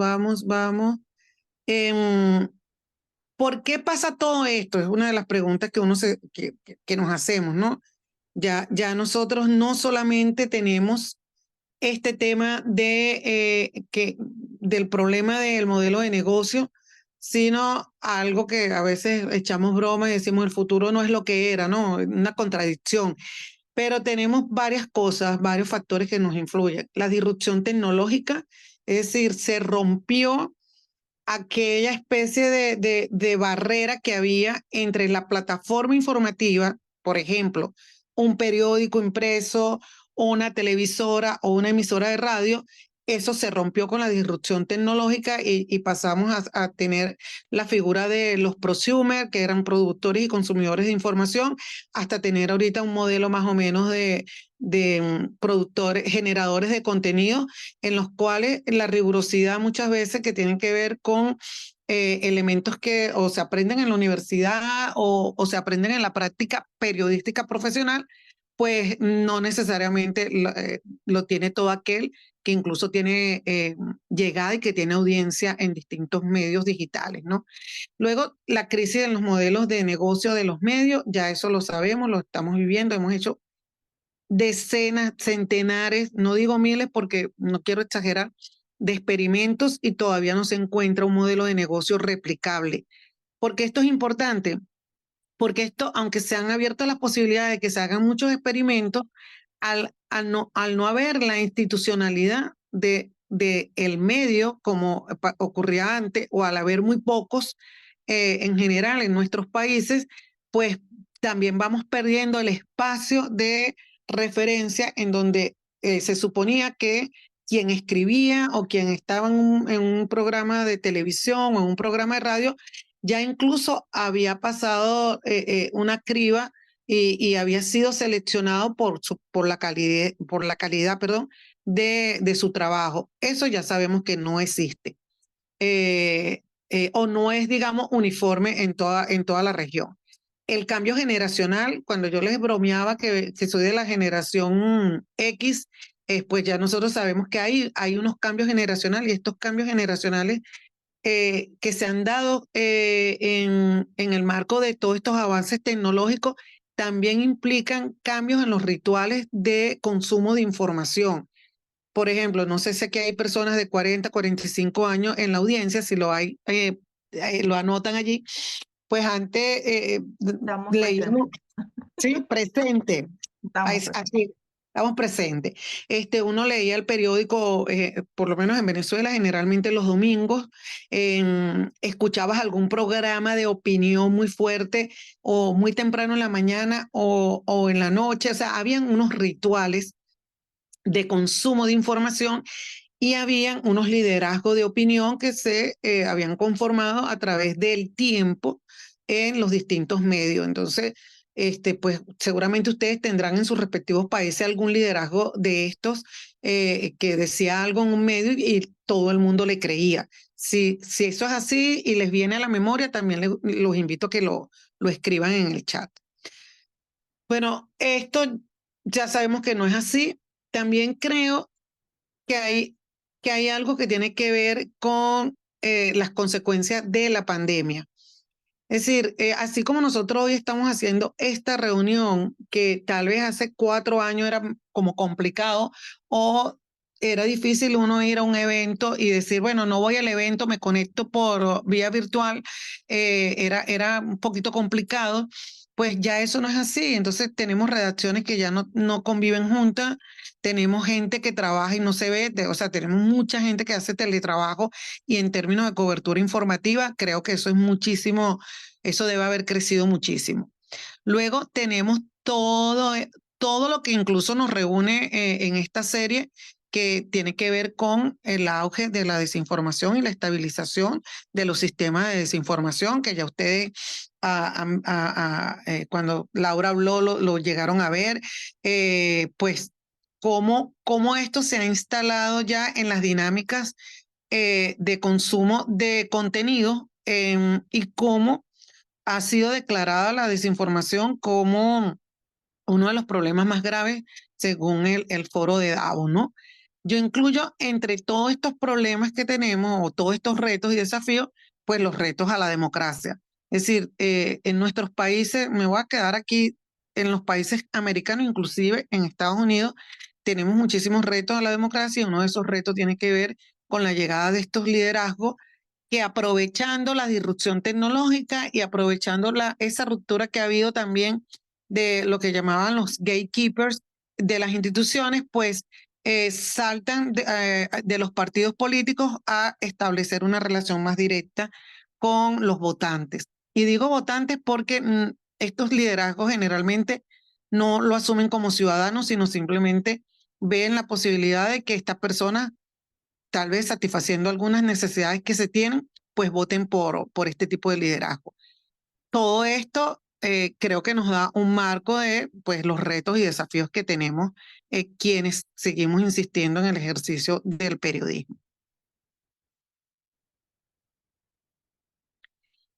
¿Por qué pasa todo esto? Es una de las preguntas que que nos hacemos, ¿no? Ya nosotros no solamente tenemos este tema del problema del modelo de negocio, sino algo que a veces echamos broma y decimos el futuro no es lo que era, ¿no? Una contradicción. Pero tenemos varias cosas, varios factores que nos influyen. La disrupción tecnológica, es decir, se rompió aquella especie de barrera que había entre la plataforma informativa, por ejemplo, un periódico impreso, una televisora o una emisora de radio. Eso se rompió con la disrupción tecnológica y pasamos a tener la figura de los prosumers, que eran productores y consumidores de información, hasta tener ahorita un modelo más o menos de productores, generadores de contenido, en los cuales la rigurosidad muchas veces que tienen que ver con elementos que o se aprenden en la universidad o se aprenden en la práctica periodística profesional, pues no necesariamente lo tiene todo aquel que incluso tiene llegada y que tiene audiencia en distintos medios digitales, ¿no? Luego, la crisis en los modelos de negocio de los medios, ya eso lo sabemos, lo estamos viviendo, hemos hecho decenas, centenares, no digo miles porque no quiero exagerar, de experimentos y todavía no se encuentra un modelo de negocio replicable. Porque esto es importante, porque esto, aunque se han abierto las posibilidades de que se hagan muchos experimentos, al no haber la institucionalidad de el medio como ocurría antes, o al haber muy pocos en general en nuestros países, pues también vamos perdiendo el espacio de referencia en donde se suponía que quien escribía o quien estaba en un programa de televisión o en un programa de radio ya incluso había pasado una criba y había sido seleccionado por la calidad, perdón, de su trabajo. Eso ya sabemos que no existe. O no es, digamos, uniforme en toda la región. El cambio generacional, cuando yo les bromeaba que soy de la generación X, pues ya nosotros sabemos que hay unos cambios generacionales y estos cambios generacionales que se han dado en el marco de todos estos avances tecnológicos también implican cambios en los rituales de consumo de información. Por ejemplo, no sé si aquí hay personas de 40, 45 años en la audiencia, si lo hay, lo anotan allí, pues antes Estamos leíamos, presentes. sí, presente. Estamos presentes. Así, estamos presentes. Uno leía el periódico, por lo menos en Venezuela, generalmente los domingos, escuchabas algún programa de opinión muy fuerte o muy temprano en la mañana o en la noche, o sea, habían unos rituales de consumo de información y habían unos liderazgos de opinión que se habían conformado a través del tiempo en los distintos medios. Entonces, pues seguramente ustedes tendrán en sus respectivos países algún liderazgo de estos que decía algo en un medio y todo el mundo le creía. Si eso es así y les viene a la memoria, también los invito a que lo escriban en el chat. Bueno, esto ya sabemos que no es así. También creo que hay algo que tiene que ver con las consecuencias de la pandemia. Es decir, así como nosotros hoy estamos haciendo esta reunión, que tal vez hace 4 años era como complicado o era difícil uno ir a un evento y decir, bueno, no voy al evento, me conecto por vía virtual, era un poquito complicado, pues ya eso no es así. Entonces tenemos redacciones que ya no conviven juntas, tenemos gente que trabaja y no se ve, o sea, tenemos mucha gente que hace teletrabajo y en términos de cobertura informativa, creo que eso es muchísimo, eso debe haber crecido muchísimo. Luego tenemos todo lo que incluso nos reúne en esta serie, que tiene que ver con el auge de la desinformación y la estabilización de los sistemas de desinformación, que ya ustedes cuando Laura habló lo llegaron a ver, pues cómo esto se ha instalado ya en las dinámicas de consumo de contenido y cómo ha sido declarada la desinformación como uno de los problemas más graves según el foro de Davos, ¿no? Yo incluyo entre todos estos problemas que tenemos o todos estos retos y desafíos, pues los retos a la democracia. Es decir, en nuestros países, me voy a quedar aquí, en los países americanos, inclusive en Estados Unidos, tenemos muchísimos retos a la democracia y uno de esos retos tiene que ver con la llegada de estos liderazgos que aprovechando la disrupción tecnológica y aprovechando esa ruptura que ha habido también de lo que llamaban los gatekeepers de las instituciones, pues saltan de los partidos políticos a establecer una relación más directa con los votantes. Y digo votantes porque estos liderazgos generalmente no lo asumen como ciudadanos, sino simplemente ven la posibilidad de que estas personas, tal vez satisfaciendo algunas necesidades que se tienen, pues voten por este tipo de liderazgo. Todo esto creo que nos da un marco de pues, los retos y desafíos que tenemos quienes seguimos insistiendo en el ejercicio del periodismo.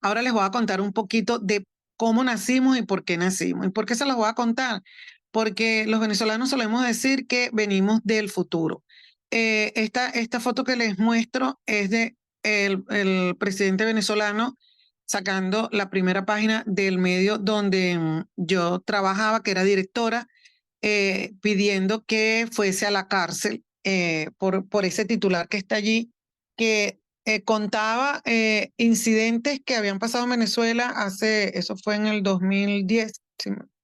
Ahora les voy a contar un poquito de cómo nacimos y por qué nacimos. ¿Y por qué se los voy a contar? Porque los venezolanos solemos decir que venimos del futuro. Esta foto que les muestro es de el presidente venezolano sacando la primera página del medio donde yo trabajaba, que era directora, pidiendo que fuese a la cárcel por ese titular que está allí, que contaba incidentes que habían pasado en Venezuela eso fue en el 2010,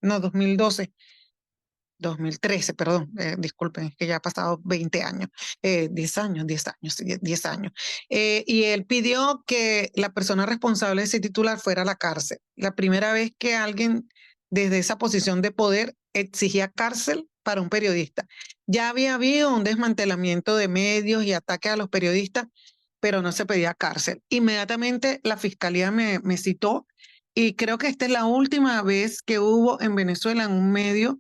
no, 2013, perdón, disculpen, es que ya ha pasado 20 años, 10 años, 10 años. Y él pidió que la persona responsable de ese titular fuera a la cárcel. La primera vez que alguien desde esa posición de poder exigía cárcel para un periodista. Ya había habido un desmantelamiento de medios y ataques a los periodistas, pero no se pedía cárcel. Inmediatamente la fiscalía me citó y creo que esta es la última vez que hubo en Venezuela en un medio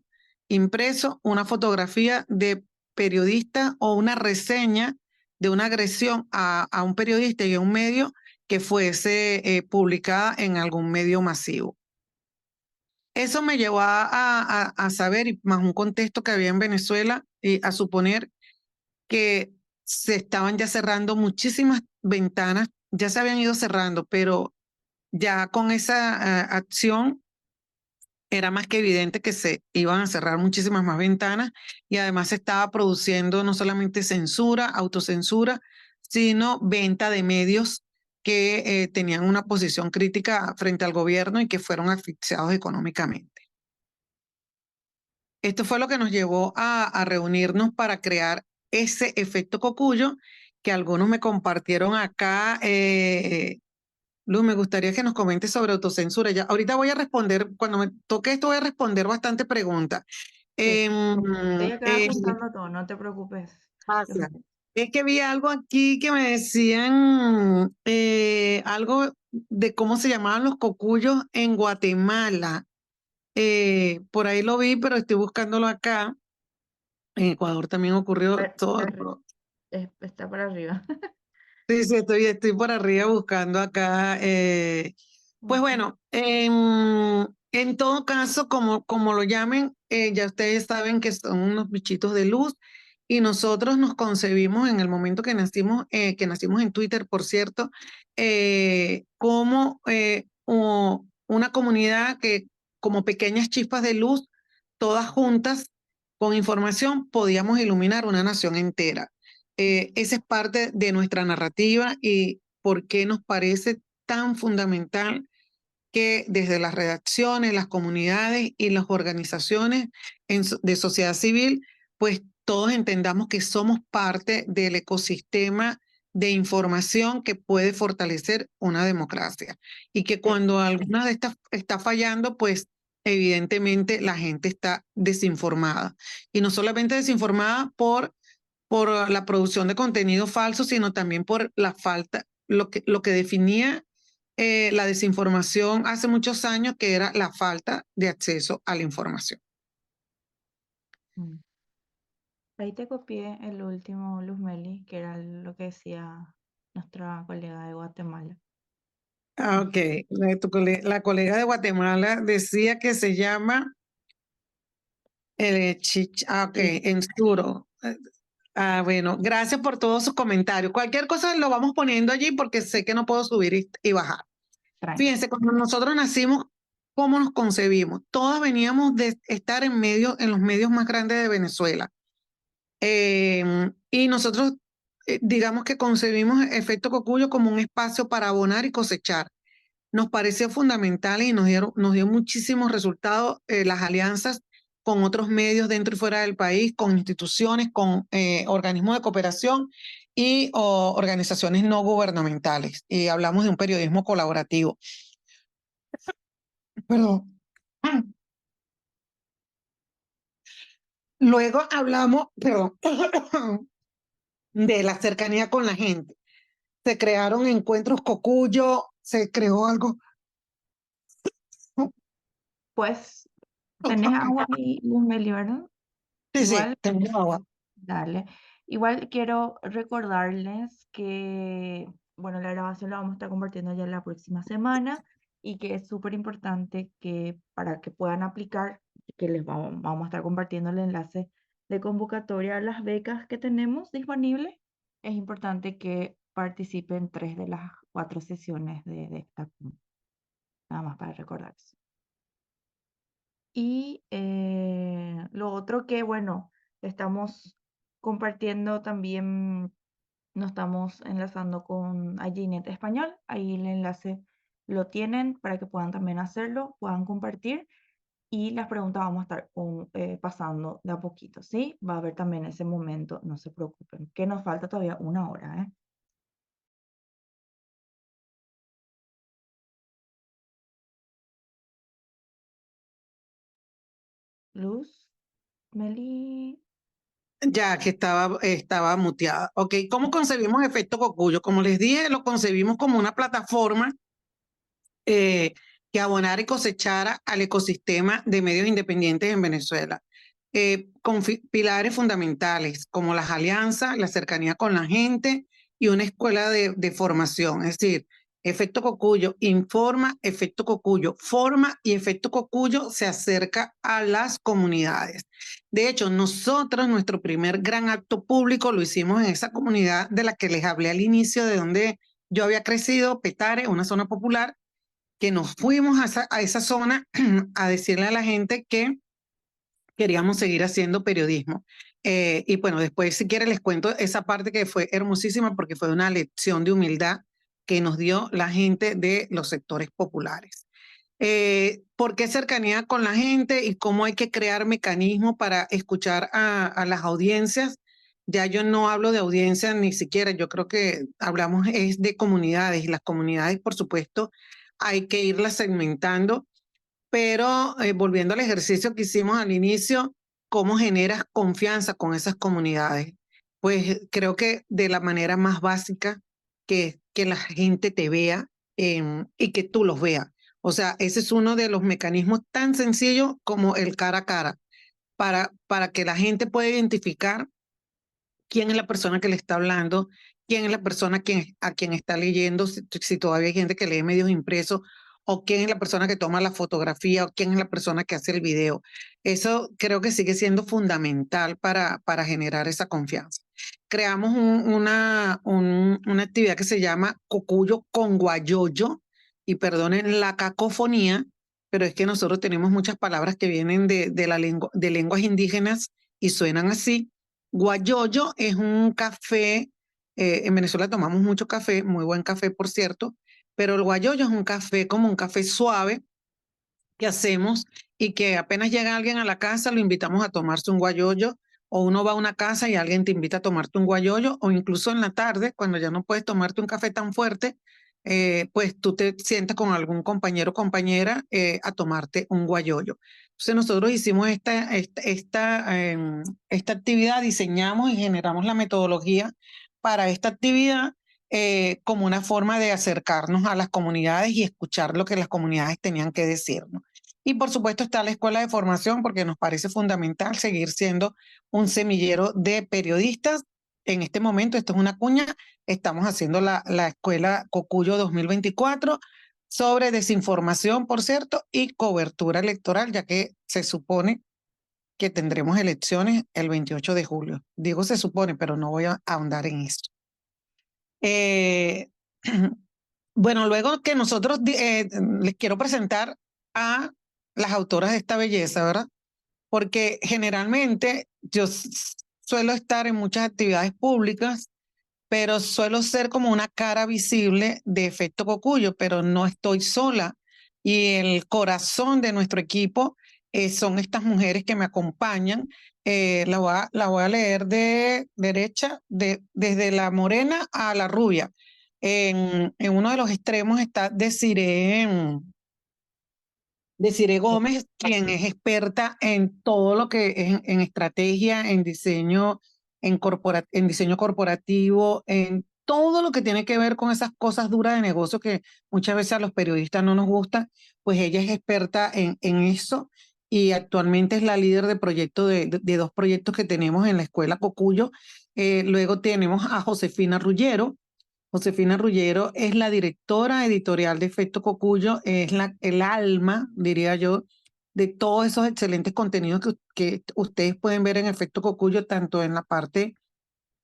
impreso una fotografía de periodista o una reseña de una agresión a un periodista y a un medio que fuese publicada en algún medio masivo. Eso me llevó a saber, y más un contexto que había en Venezuela, y a suponer que se estaban ya cerrando muchísimas ventanas, ya se habían ido cerrando, pero ya con esa acción era más que evidente que se iban a cerrar muchísimas más ventanas y además se estaba produciendo no solamente censura, autocensura, sino venta de medios que tenían una posición crítica frente al gobierno y que fueron asfixiados económicamente. Esto fue lo que nos llevó a reunirnos para crear ese efecto Cocuyo que algunos me compartieron acá. Luz, me gustaría que nos comentes sobre autocensura. Ya, ahorita voy a responder, cuando me toque esto voy a responder bastante preguntas. Sí, Em, estoy acá eh, apuntando todo, no te preocupes. Gracias. Es que vi algo aquí que me decían algo de cómo se llamaban los cocuyos en Guatemala. Por ahí lo vi, pero estoy buscándolo acá. En Ecuador también ocurrió todo. Está para arriba. Sí, sí, estoy por arriba buscando acá. Pues Ok. bueno, en todo caso, como lo llamen, ya ustedes saben que son unos bichitos de luz y nosotros nos concebimos en el momento que nacimos en Twitter, por cierto, como una comunidad que como pequeñas chispas de luz, todas juntas, con información, podíamos iluminar una nación entera. Esa es parte de nuestra narrativa y por qué nos parece tan fundamental que desde las redacciones, las comunidades y las organizaciones de sociedad civil, pues todos entendamos que somos parte del ecosistema de información que puede fortalecer una democracia y que cuando alguna de estas está fallando, pues evidentemente la gente está desinformada y no solamente desinformada por la producción de contenido falso, sino también por la falta, lo que definía la desinformación hace muchos años, que era la falta de acceso a la información. Mm. Ahí te copié el último, Luzmeli, que era lo que decía nuestra colega de Guatemala. Ok, la colega de Guatemala decía que se llama ok, Sí, Ensuro. Bueno, gracias por todos sus comentarios. Cualquier cosa lo vamos poniendo allí porque sé que no puedo subir y bajar. tranqui. Fíjense, cuando nosotros nacimos, ¿cómo nos concebimos? Todas veníamos de estar en los medios más grandes de Venezuela. Y nosotros, digamos que concebimos Efecto Cocuyo como un espacio para abonar y cosechar. Nos pareció fundamental y nos dio muchísimos resultados las alianzas con otros medios dentro y fuera del país, con instituciones, con organismos de cooperación y organizaciones no gubernamentales. Y hablamos de un periodismo colaborativo. Perdón. Luego hablamos, perdón, de la cercanía con la gente. Se crearon encuentros Cocuyo, se creó algo. Pues, ¿tenés agua ahí, Luzmeli, verdad? Sí, sí, Igual, tengo agua. dale. Igual quiero recordarles que, bueno, la grabación la vamos a estar compartiendo ya la próxima semana y que es súper importante que para que puedan aplicar, que vamos a estar compartiendo el enlace de convocatoria a las becas que tenemos disponibles. Es importante que participen 3 de las 4 sesiones de esta. Nada más para recordar eso. Y lo otro que, bueno, estamos compartiendo también, nos estamos enlazando con Aginet Español. Ahí el enlace lo tienen para que puedan también hacerlo, puedan compartir. Y las preguntas vamos a estar pasando de a poquito, ¿sí? Va a haber también ese momento, no se preocupen, que nos falta todavía 1 hora, ¿eh? Luz, Meli. Ya que estaba muteada. Ok, ¿cómo concebimos Efecto Cocuyo? Como les dije, lo concebimos como una plataforma que abonara y cosechara al ecosistema de medios independientes en Venezuela, con pilares fundamentales como las alianzas, la cercanía con la gente y una escuela de formación. Es decir, Efecto Cocuyo informa, Efecto Cocuyo forma y Efecto Cocuyo se acerca a las comunidades. De hecho, nosotros, nuestro primer gran acto público lo hicimos en esa comunidad de la que les hablé al inicio, de donde yo había crecido, Petare, una zona popular, que nos fuimos a esa zona a decirle a la gente que queríamos seguir haciendo periodismo. Y bueno, después si quieren les cuento esa parte que fue hermosísima porque fue una lección de humildad que nos dio la gente de los sectores populares. ¿Por qué cercanía con la gente y cómo hay que crear mecanismos para escuchar a las audiencias? Ya yo no hablo de audiencias ni siquiera, yo creo que hablamos es de comunidades y las comunidades, por supuesto, hay que irlas segmentando, pero volviendo al ejercicio que hicimos al inicio, ¿cómo generas confianza con esas comunidades? Pues creo que de la manera más básica, que la gente te vea y que tú los veas. O sea, ese es uno de los mecanismos tan sencillos como el cara a cara, para que la gente pueda identificar quién es la persona que le está hablando, quién es la persona a quien está leyendo, si todavía hay gente que lee medios impresos, o quién es la persona que toma la fotografía, o quién es la persona que hace el video. Eso creo que sigue siendo fundamental para generar esa confianza. Creamos una actividad que se llama Cocuyo con Guayoyo, y perdonen la cacofonía, pero es que nosotros tenemos muchas palabras que vienen de lenguas indígenas y suenan así. Guayoyo es un café, en Venezuela tomamos mucho café, muy buen café por cierto, pero el guayoyo es un café como un café suave que hacemos y que apenas llega alguien a la casa lo invitamos a tomarse un guayoyo, o uno va a una casa y alguien te invita a tomarte un guayoyo, o incluso en la tarde cuando ya no puedes tomarte un café tan fuerte, pues tú te sientas con algún compañero o compañera a tomarte un guayoyo. Entonces nosotros hicimos esta actividad, diseñamos y generamos la metodología para esta actividad como una forma de acercarnos a las comunidades y escuchar lo que las comunidades tenían que decirnos. Y por supuesto está la escuela de formación, porque nos parece fundamental seguir siendo un semillero de periodistas. En este momento, esto es una cuña, estamos haciendo la escuela Cocuyo 2024 sobre desinformación, por cierto, y cobertura electoral, ya que se supone que tendremos elecciones el 28 de julio. Digo se supone, pero no voy a ahondar en eso. Bueno, luego que nosotros les quiero presentar a las autoras de esta belleza, ¿verdad? Porque generalmente yo suelo estar en muchas actividades públicas, pero suelo ser como una cara visible de Efecto Cocuyo, pero no estoy sola. Y el corazón de nuestro equipo son estas mujeres que me acompañan. La voy a leer de derecha, desde la morena a la rubia. En uno de los extremos está Desiree Gómez, quien es experta en todo lo que es en estrategia, en diseño, en diseño corporativo, en todo lo que tiene que ver con esas cosas duras de negocio que muchas veces a los periodistas no nos gustan, pues ella es experta en eso, y actualmente es la líder de proyecto de dos proyectos que tenemos en la Escuela Cocuyo. Luego tenemos a Josefina Rullero. Josefina Rullero es la directora editorial de Efecto Cocuyo, es el alma, diría yo, de todos esos excelentes contenidos que ustedes pueden ver en Efecto Cocuyo, tanto en la parte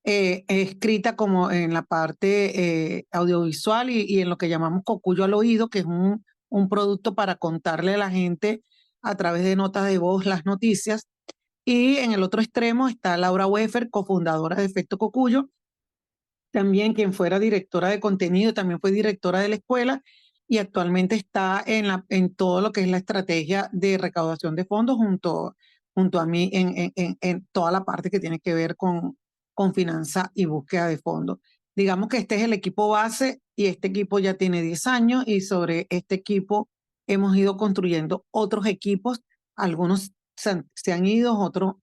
escrita como en la parte audiovisual, y en lo que llamamos Cocuyo al oído, que es un producto para contarle a la gente a través de notas de voz las noticias. Y en el otro extremo está Laura Weffer, cofundadora de Efecto Cocuyo, también quien fuera directora de contenido, también fue directora de la escuela, y actualmente está en todo lo que es la estrategia de recaudación de fondos junto a mí en toda la parte que tiene que ver con finanzas y búsqueda de fondos. Digamos que este es el equipo base, y este equipo ya tiene 10 años, y sobre este equipo hemos ido construyendo otros equipos. Algunos se han ido, otros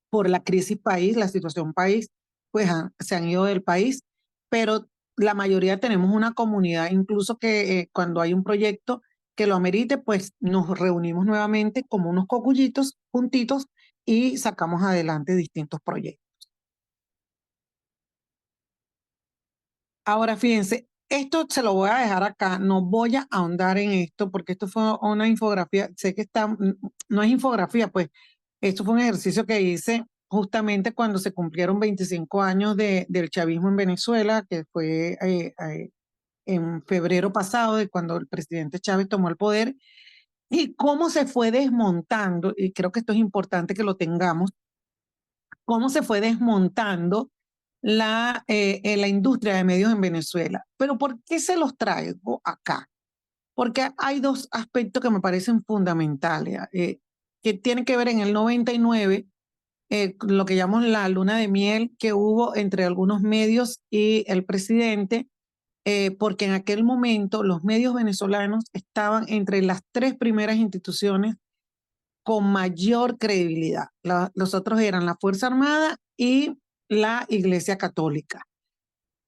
por la crisis país, la situación país, pues se han ido del país, pero la mayoría tenemos una comunidad, incluso que cuando hay un proyecto que lo amerite, pues nos reunimos nuevamente como unos cocullitos juntitos y sacamos adelante distintos proyectos. Ahora, fíjense, esto se lo voy a dejar acá, no voy a ahondar en esto porque esto fue una infografía, sé que no es infografía, pues esto fue un ejercicio que hice justamente cuando se cumplieron 25 años del chavismo en Venezuela, que fue en febrero pasado, de cuando el presidente Chávez tomó el poder, y cómo se fue desmontando, y creo que esto es importante que lo tengamos, cómo se fue desmontando la industria de medios en Venezuela. Pero ¿por qué se los traigo acá? Porque hay dos aspectos que me parecen fundamentales, que tienen que ver en el 99, lo que llamamos la luna de miel que hubo entre algunos medios y el presidente, porque en aquel momento los medios venezolanos estaban entre las 3 primeras instituciones con mayor credibilidad. Los otros eran la Fuerza Armada y la Iglesia Católica.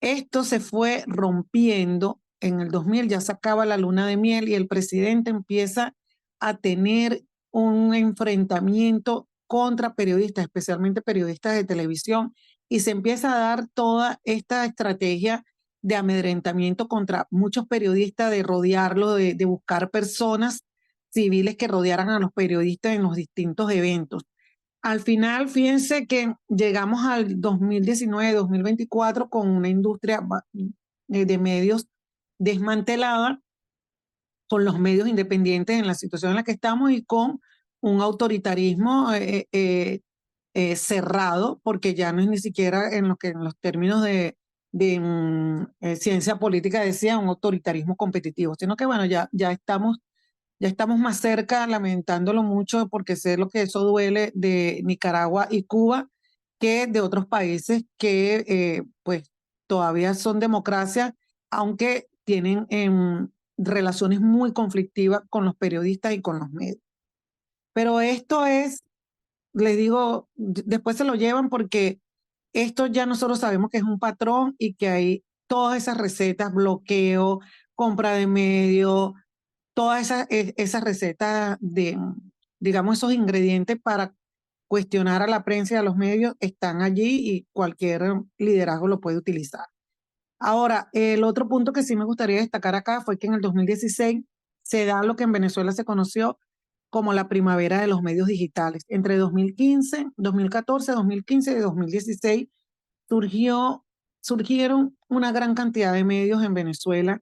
Esto se fue rompiendo en el 2000, ya se acaba la luna de miel y el presidente empieza a tener un enfrentamiento contra periodistas, especialmente periodistas de televisión, y se empieza a dar toda esta estrategia de amedrentamiento contra muchos periodistas, de rodearlo, de buscar personas civiles que rodearan a los periodistas en los distintos eventos. Al final, fíjense que llegamos al 2019-2024 con una industria de medios desmantelada, con los medios independientes en la situación en la que estamos y con un autoritarismo cerrado, porque ya no es ni siquiera en los términos de ciencia política decía un autoritarismo competitivo, sino que bueno, ya estamos más cerca, lamentándolo mucho, porque sé lo que eso duele de Nicaragua y Cuba, que de otros países que pues todavía son democracias, aunque tienen relaciones muy conflictivas con los periodistas y con los medios. Pero esto es, les digo, después se lo llevan porque esto ya nosotros sabemos que es un patrón y que hay todas esas recetas, bloqueo, compra de medios, todas esas recetas de, digamos, esos ingredientes para cuestionar a la prensa y a los medios están allí y cualquier liderazgo lo puede utilizar. Ahora, el otro punto que sí me gustaría destacar acá fue que en el 2016 se da lo que en Venezuela se conoció como la primavera de los medios digitales. Entre 2015, 2014, 2015 y 2016 surgieron una gran cantidad de medios en Venezuela,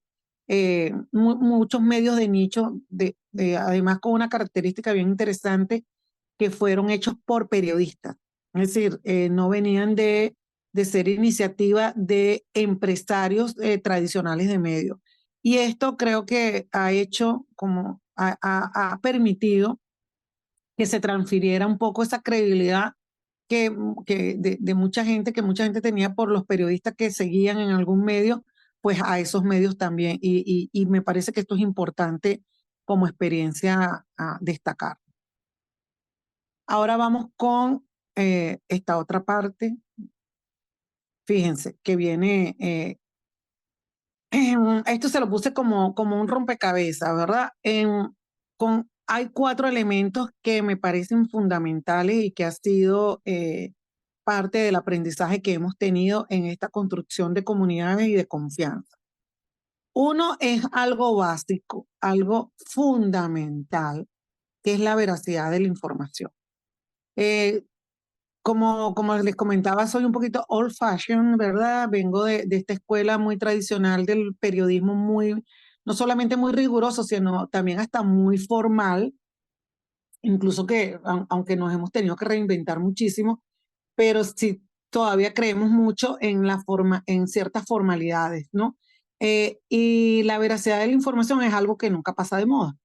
muchos medios de nicho, además con una característica bien interesante, que fueron hechos por periodistas. Es decir, no venían de ser iniciativa de empresarios tradicionales de medios. Y esto creo que ha hecho, ha permitido que se transfiriera un poco esa credibilidad de mucha gente, que mucha gente tenía por los periodistas que seguían en algún medio, pues a esos medios también. Y me parece que esto es importante como experiencia a destacar. Ahora vamos con esta otra parte. Fíjense que viene, esto se lo puse como un rompecabezas, ¿verdad? Hay 4 elementos que me parecen fundamentales y que ha sido parte del aprendizaje que hemos tenido en esta construcción de comunidades y de confianza. Uno es algo básico, algo fundamental, que es la veracidad de la información. Como les comentaba, soy un poquito old fashion, ¿verdad? Vengo de esta escuela muy tradicional del periodismo, no solamente muy riguroso, sino también hasta muy formal, incluso que, aunque nos hemos tenido que reinventar muchísimo, pero sí todavía creemos mucho en ciertas formalidades, ¿no? Y la veracidad de la información es algo que nunca pasa de moda.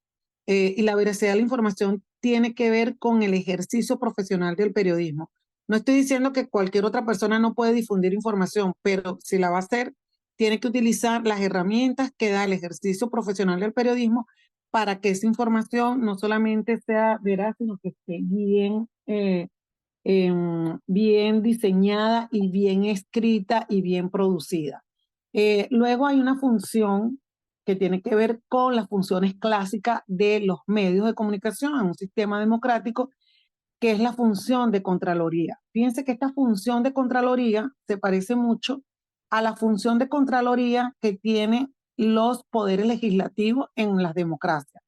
Y la veracidad de la información tiene que ver con el ejercicio profesional del periodismo. No estoy diciendo que cualquier otra persona no puede difundir información, pero si la va a hacer, tiene que utilizar las herramientas que da el ejercicio profesional del periodismo para que esa información no solamente sea veraz, sino que esté bien diseñada y bien escrita y bien producida. Luego hay una función que tiene que ver con las funciones clásicas de los medios de comunicación en un sistema democrático, que es la función de Contraloría. Fíjense que esta función de Contraloría se parece mucho a la función de Contraloría que tienen los poderes legislativos en las democracias.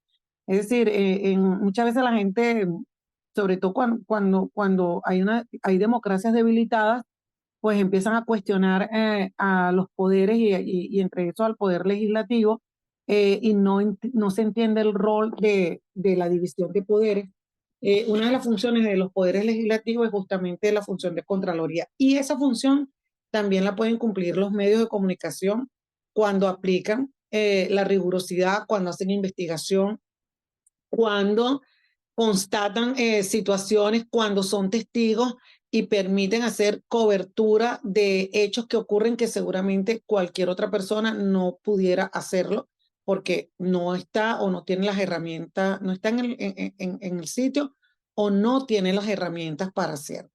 Es decir, muchas veces la gente, sobre todo cuando hay democracias debilitadas, pues empiezan a cuestionar a los poderes y entre eso al poder legislativo, y no se entiende el rol de la división de poderes. Una de las funciones de los poderes legislativos es justamente la función de Contraloría. Y esa función también la pueden cumplir los medios de comunicación cuando aplican la rigurosidad, cuando hacen investigación, cuando constatan situaciones, cuando son testigos y permiten hacer cobertura de hechos que ocurren que seguramente cualquier otra persona no pudiera hacerlo porque no está o no tiene las herramientas, no está en el sitio o no tiene las herramientas para hacerlo.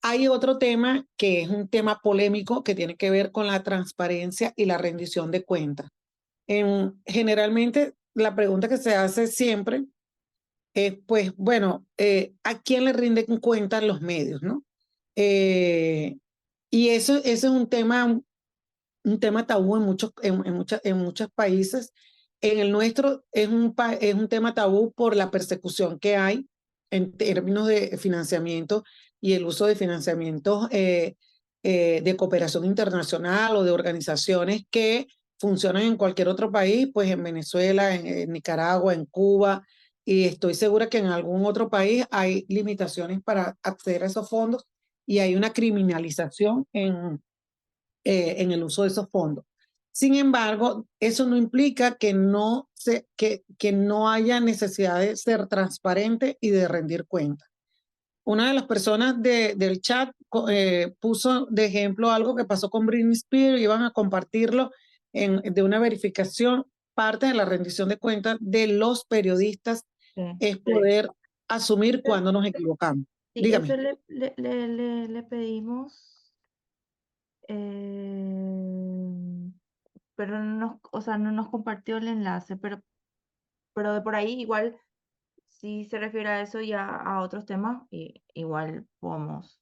Hay otro tema que es un tema polémico que tiene que ver con la transparencia y la rendición de cuentas. Generalmente la pregunta que se hace siempre pues bueno, ¿a quién le rinden cuentas los medios, no? Y eso es un tema tabú en muchos países. En el nuestro es un tema tabú por la persecución que hay en términos de financiamiento y el uso de financiamientos de cooperación internacional o de organizaciones que funcionan en cualquier otro país, pues en Venezuela, en Nicaragua, en Cuba, y estoy segura que en algún otro país hay limitaciones para acceder a esos fondos y hay una criminalización en el uso de esos fondos. Sin embargo, eso no implica que no haya necesidad de ser transparente y de rendir cuentas. Una de las personas del chat puso de ejemplo algo que pasó con Britney Spears, iban a compartirlo de una verificación. Parte de la rendición de cuentas de los periodistas es poder asumir cuando nos equivocamos. Sí, Dígame. eso le pedimos, pero o sea, no nos compartió el enlace, pero de por ahí igual, si se refiere a eso y a otros temas, igual podemos.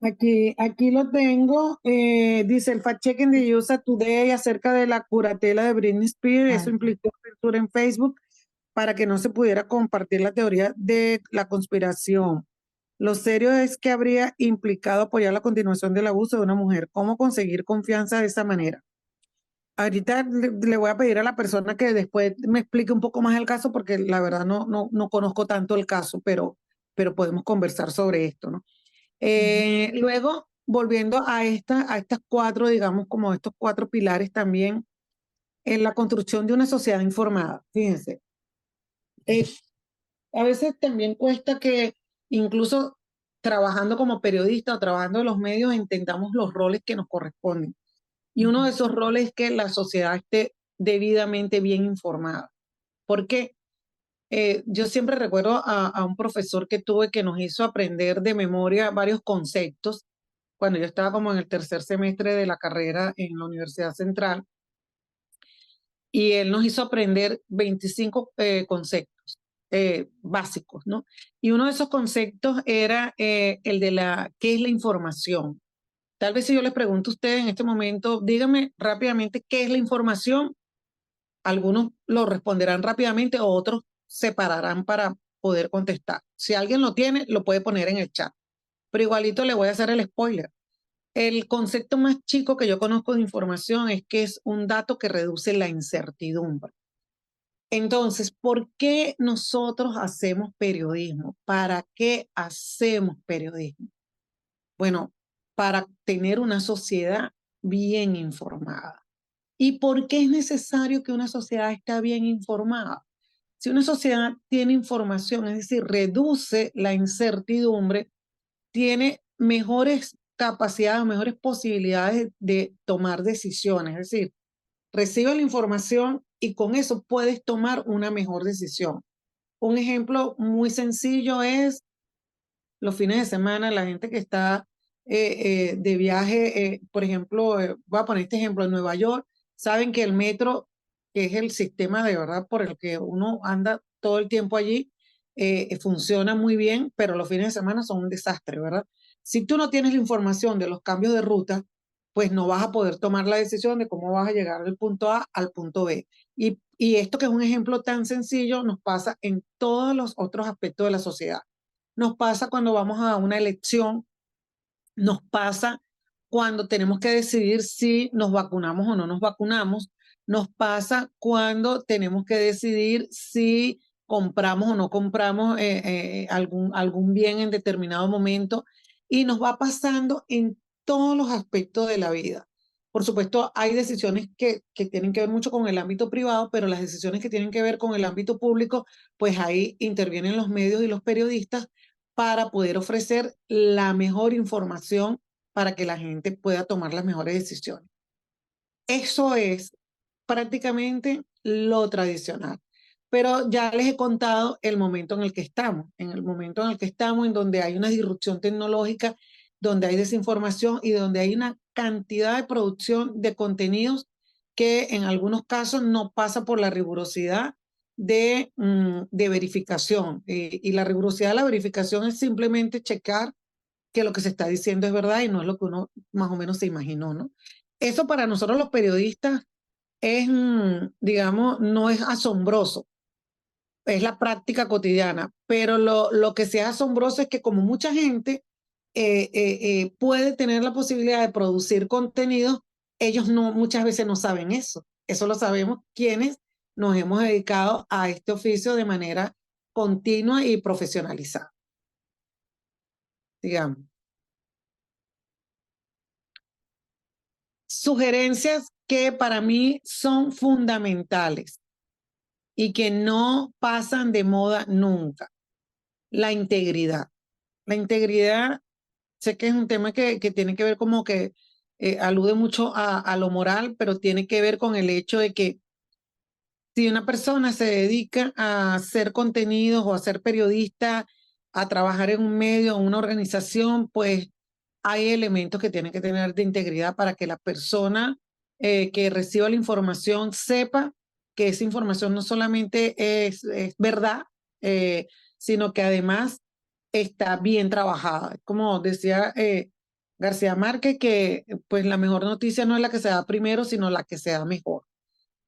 Aquí lo tengo. Dice el fact-checking de USA Today acerca de la curatela de Britney Spears. Eso Ah, implicó censura en Facebook para que no se pudiera compartir la teoría de la conspiración. Lo serio es que habría implicado apoyar la continuación del abuso de una mujer. ¿Cómo conseguir confianza de esa manera? Ahorita le voy a pedir a la persona que después me explique un poco más el caso porque la verdad no conozco tanto el caso, pero podemos conversar sobre esto, ¿no? Luego, volviendo a estas cuatro, digamos, como estos cuatro pilares también, en la construcción de una sociedad informada. Fíjense, a veces también cuesta que incluso trabajando como periodista o trabajando en los medios entendamos los roles que nos corresponden. Y uno de esos roles es que la sociedad esté debidamente bien informada. ¿Por qué? Yo siempre recuerdo a un profesor que tuve que nos hizo aprender de memoria varios conceptos cuando yo estaba como en el tercer semestre de la carrera en la Universidad Central, y él nos hizo aprender 25 conceptos básicos, ¿no? Y uno de esos conceptos era el de ¿qué es la información? Tal vez si yo les pregunto a ustedes en este momento, díganme rápidamente qué es la información, algunos lo responderán rápidamente, otros se pararán para poder contestar. Si alguien lo tiene, lo puede poner en el chat. Pero igualito le voy a hacer el spoiler. El concepto más chico que yo conozco de información es que es un dato que reduce la incertidumbre. Entonces, ¿por qué nosotros hacemos periodismo? ¿Para qué hacemos periodismo? Bueno, para tener una sociedad bien informada. ¿Y por qué es necesario que una sociedad esté bien informada? Si una sociedad tiene información, es decir, reduce la incertidumbre, tiene mejores capacidades, mejores posibilidades de tomar decisiones. Es decir, recibe la información y con eso puedes tomar una mejor decisión. Un ejemplo muy sencillo es los fines de semana, la gente que está de viaje, por ejemplo, voy a poner este ejemplo, en Nueva York, saben que el metro, que es el sistema de verdad por el que uno anda todo el tiempo allí, funciona muy bien, pero los fines de semana son un desastre, ¿verdad? Si tú no tienes la información de los cambios de ruta, pues no vas a poder tomar la decisión de cómo vas a llegar del punto A al punto B. Y esto que es un ejemplo tan sencillo nos pasa en todos los otros aspectos de la sociedad. Nos pasa cuando vamos a una elección, nos pasa cuando tenemos que decidir si nos vacunamos o no nos vacunamos, nos pasa cuando tenemos que decidir si compramos o no compramos algún bien en determinado momento, y nos va pasando en todos los aspectos de la vida. Por supuesto, hay decisiones que tienen que ver mucho con el ámbito privado, pero las decisiones que tienen que ver con el ámbito público, pues ahí intervienen los medios y los periodistas para poder ofrecer la mejor información para que la gente pueda tomar las mejores decisiones. Eso es prácticamente lo tradicional. Pero ya les he contado el momento en el que estamos, en el momento en el que estamos, en donde hay una disrupción tecnológica, donde hay desinformación y donde hay una cantidad de producción de contenidos que en algunos casos no pasa por la rigurosidad de verificación. Y la rigurosidad de la verificación es simplemente checar que lo que se está diciendo es verdad y no es lo que uno más o menos se imaginó, ¿no? Eso para nosotros los periodistas es, digamos, no es asombroso, es la práctica cotidiana, pero lo que sí es asombroso es que como mucha gente puede tener la posibilidad de producir contenidos, ellos no, muchas veces no saben eso. Eso lo sabemos quienes nos hemos dedicado a este oficio de manera continua y profesionalizada, digamos. Sugerencias que para mí son fundamentales y que no pasan de moda nunca. La integridad. La integridad, sé que es un tema que tiene que ver como que alude mucho a lo moral, pero tiene que ver con el hecho de que si una persona se dedica a hacer contenidos o a ser periodista, a trabajar en un medio o una organización, pues hay elementos que tienen que tener de integridad para que la persona que reciba la información sepa que esa información no solamente es verdad, sino que además está bien trabajada. Como decía García Márquez, que pues la mejor noticia no es la que se da primero, sino la que se da mejor.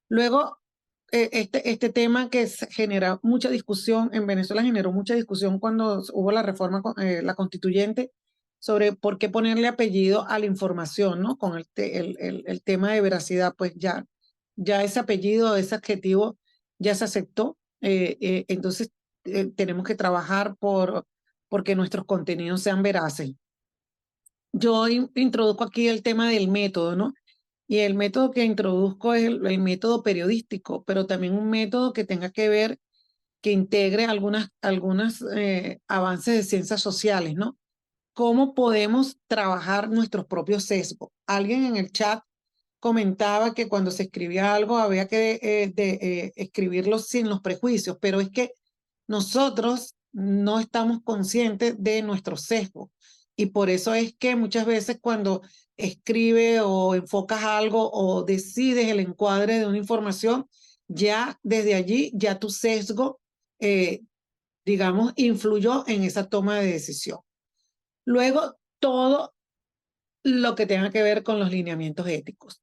Luego, este tema que genera mucha discusión, en Venezuela generó mucha discusión cuando hubo la reforma, la constituyente, sobre por qué ponerle apellido a la información, ¿no? Con el tema de veracidad, pues ya ese apellido, ese adjetivo ya se aceptó. Entonces, tenemos que trabajar porque nuestros contenidos sean veraces. Yo introduzco aquí el tema del método, ¿no? Y el método que introduzco es el método periodístico, pero también un método que tenga que ver, que integre algunas avances de ciencias sociales, ¿no? ¿Cómo podemos trabajar nuestros propios sesgos? Alguien en el chat comentaba que cuando se escribía algo había que escribirlo sin los prejuicios, pero es que nosotros no estamos conscientes de nuestros sesgos. Y por eso es que muchas veces cuando escribe o enfocas algo o decides el encuadre de una información, ya desde allí, ya tu sesgo, digamos, influyó en esa toma de decisión. Luego, todo lo que tenga que ver con los lineamientos éticos.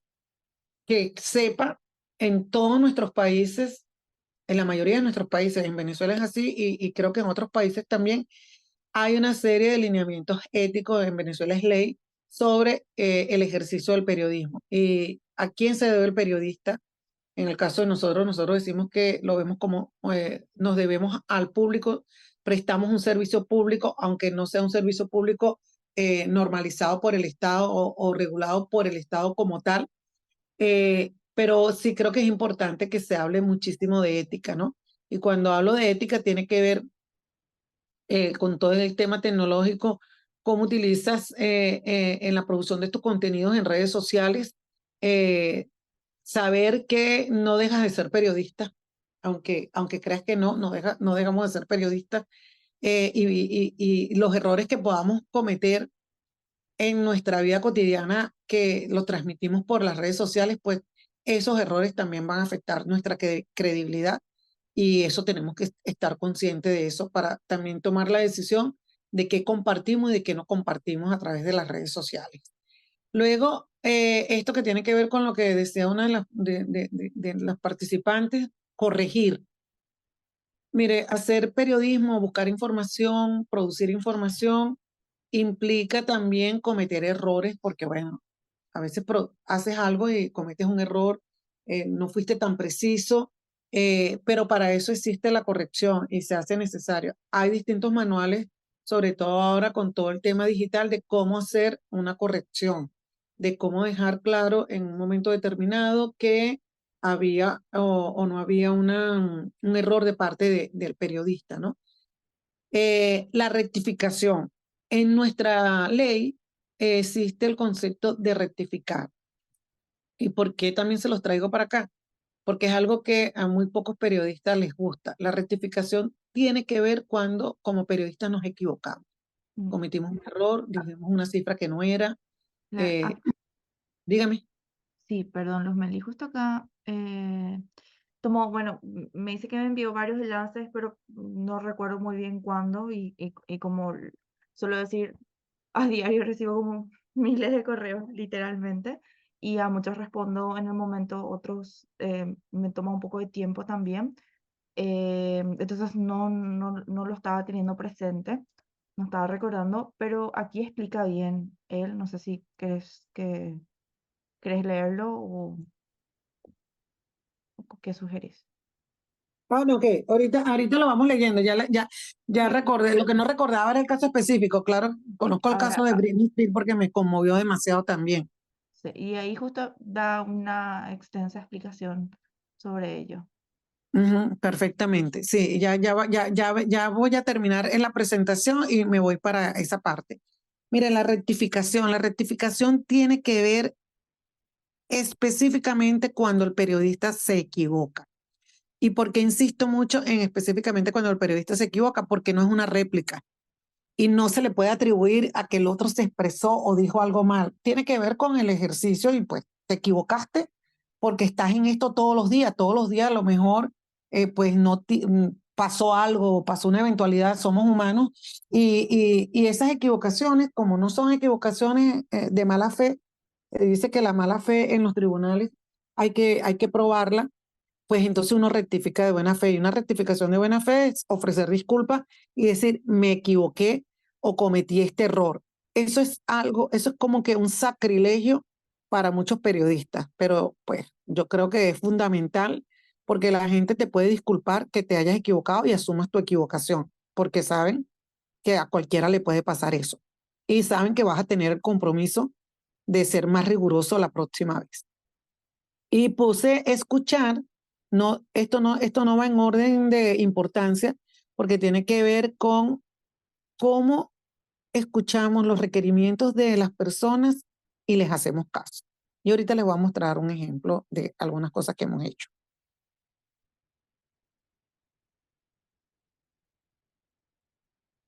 Que sepa en todos nuestros países, en la mayoría de nuestros países, en Venezuela es así y creo que en otros países también, hay una serie de lineamientos éticos, en Venezuela es ley, sobre el ejercicio del periodismo. ¿Y a quién se debe el periodista? En el caso de nosotros decimos que lo vemos como nos debemos al público, prestamos un servicio público, aunque no sea un servicio público normalizado por el Estado o regulado por el Estado como tal. Pero sí creo que es importante que se hable muchísimo de ética, ¿no? Y cuando hablo de ética tiene que ver con todo el tema tecnológico, cómo utilizas en la producción de tus contenidos en redes sociales, saber que no dejas de ser periodista, aunque creas que no dejamos de ser periodistas, y los errores que podamos cometer en nuestra vida cotidiana, que lo transmitimos por las redes sociales, pues esos errores también van a afectar nuestra credibilidad y eso tenemos que estar conscientes de eso para también tomar la decisión de qué compartimos y de qué no compartimos a través de las redes sociales. Luego, esto que tiene que ver con lo que decía una de las participantes, corregir. Mire, hacer periodismo, buscar información, producir información, implica también cometer errores, porque bueno, a veces haces algo y cometes un error, no fuiste tan preciso, pero para eso existe la corrección y se hace necesario. Hay distintos manuales sobre todo ahora con todo el tema digital, de cómo hacer una corrección, de cómo dejar claro en un momento determinado que había o no había un error de parte del periodista, ¿no? La rectificación. En nuestra ley existe el concepto de rectificar. ¿Y por qué también se los traigo para acá? Porque es algo que a muy pocos periodistas les gusta. La rectificación tiene que ver cuando como periodistas nos equivocamos. Mm, Cometimos un error, dijimos una cifra que no era. claro. Dígame. Sí, perdón, Luzmeli, justo acá tomó, bueno, me dice que me envió varios enlaces, pero no recuerdo muy bien cuándo y como suelo decir, a diario recibo como miles de correos, literalmente, y a muchos respondo en el momento, otros me toma un poco de tiempo también. Entonces no lo estaba teniendo presente, no estaba recordando, pero aquí explica bien él, no sé si querés leerlo o qué sugerís. Bueno, ok, ahorita lo vamos leyendo. Ya Sí, recordé. Lo que no recordaba era el caso específico. Claro, conozco el caso ahora, de Britney Spears porque me conmovió demasiado también. sí, y ahí justo da una extensa explicación sobre ello. Ujú, perfectamente. Sí, ya voy a terminar en la presentación y me voy para esa parte. Mire, la rectificación tiene que ver específicamente cuando el periodista se equivoca. ¿Y por qué insisto mucho en específicamente cuando el periodista se equivoca? Porque no es una réplica y no se le puede atribuir a que el otro se expresó o dijo algo mal. Tiene que ver con el ejercicio y pues te equivocaste porque estás en esto todos los días a lo mejor pues no pasó algo, pasó una eventualidad, somos humanos y esas equivocaciones, como no son equivocaciones de mala fe, dice que la mala fe en los tribunales hay que probarla, pues entonces uno rectifica de buena fe. Y una rectificación de buena fe es ofrecer disculpas y decir, me equivoqué o cometí este error. Eso es algo, eso es como que un sacrilegio para muchos periodistas, pero pues yo creo que es fundamental porque la gente te puede disculpar que te hayas equivocado y asumas tu equivocación, porque saben que a cualquiera le puede pasar eso. Y saben que vas a tener el compromiso de ser más riguroso la próxima vez. Y puse escuchar, esto no va en orden de importancia, porque tiene que ver con cómo escuchamos los requerimientos de las personas y les hacemos caso. Y ahorita les voy a mostrar un ejemplo de algunas cosas que hemos hecho.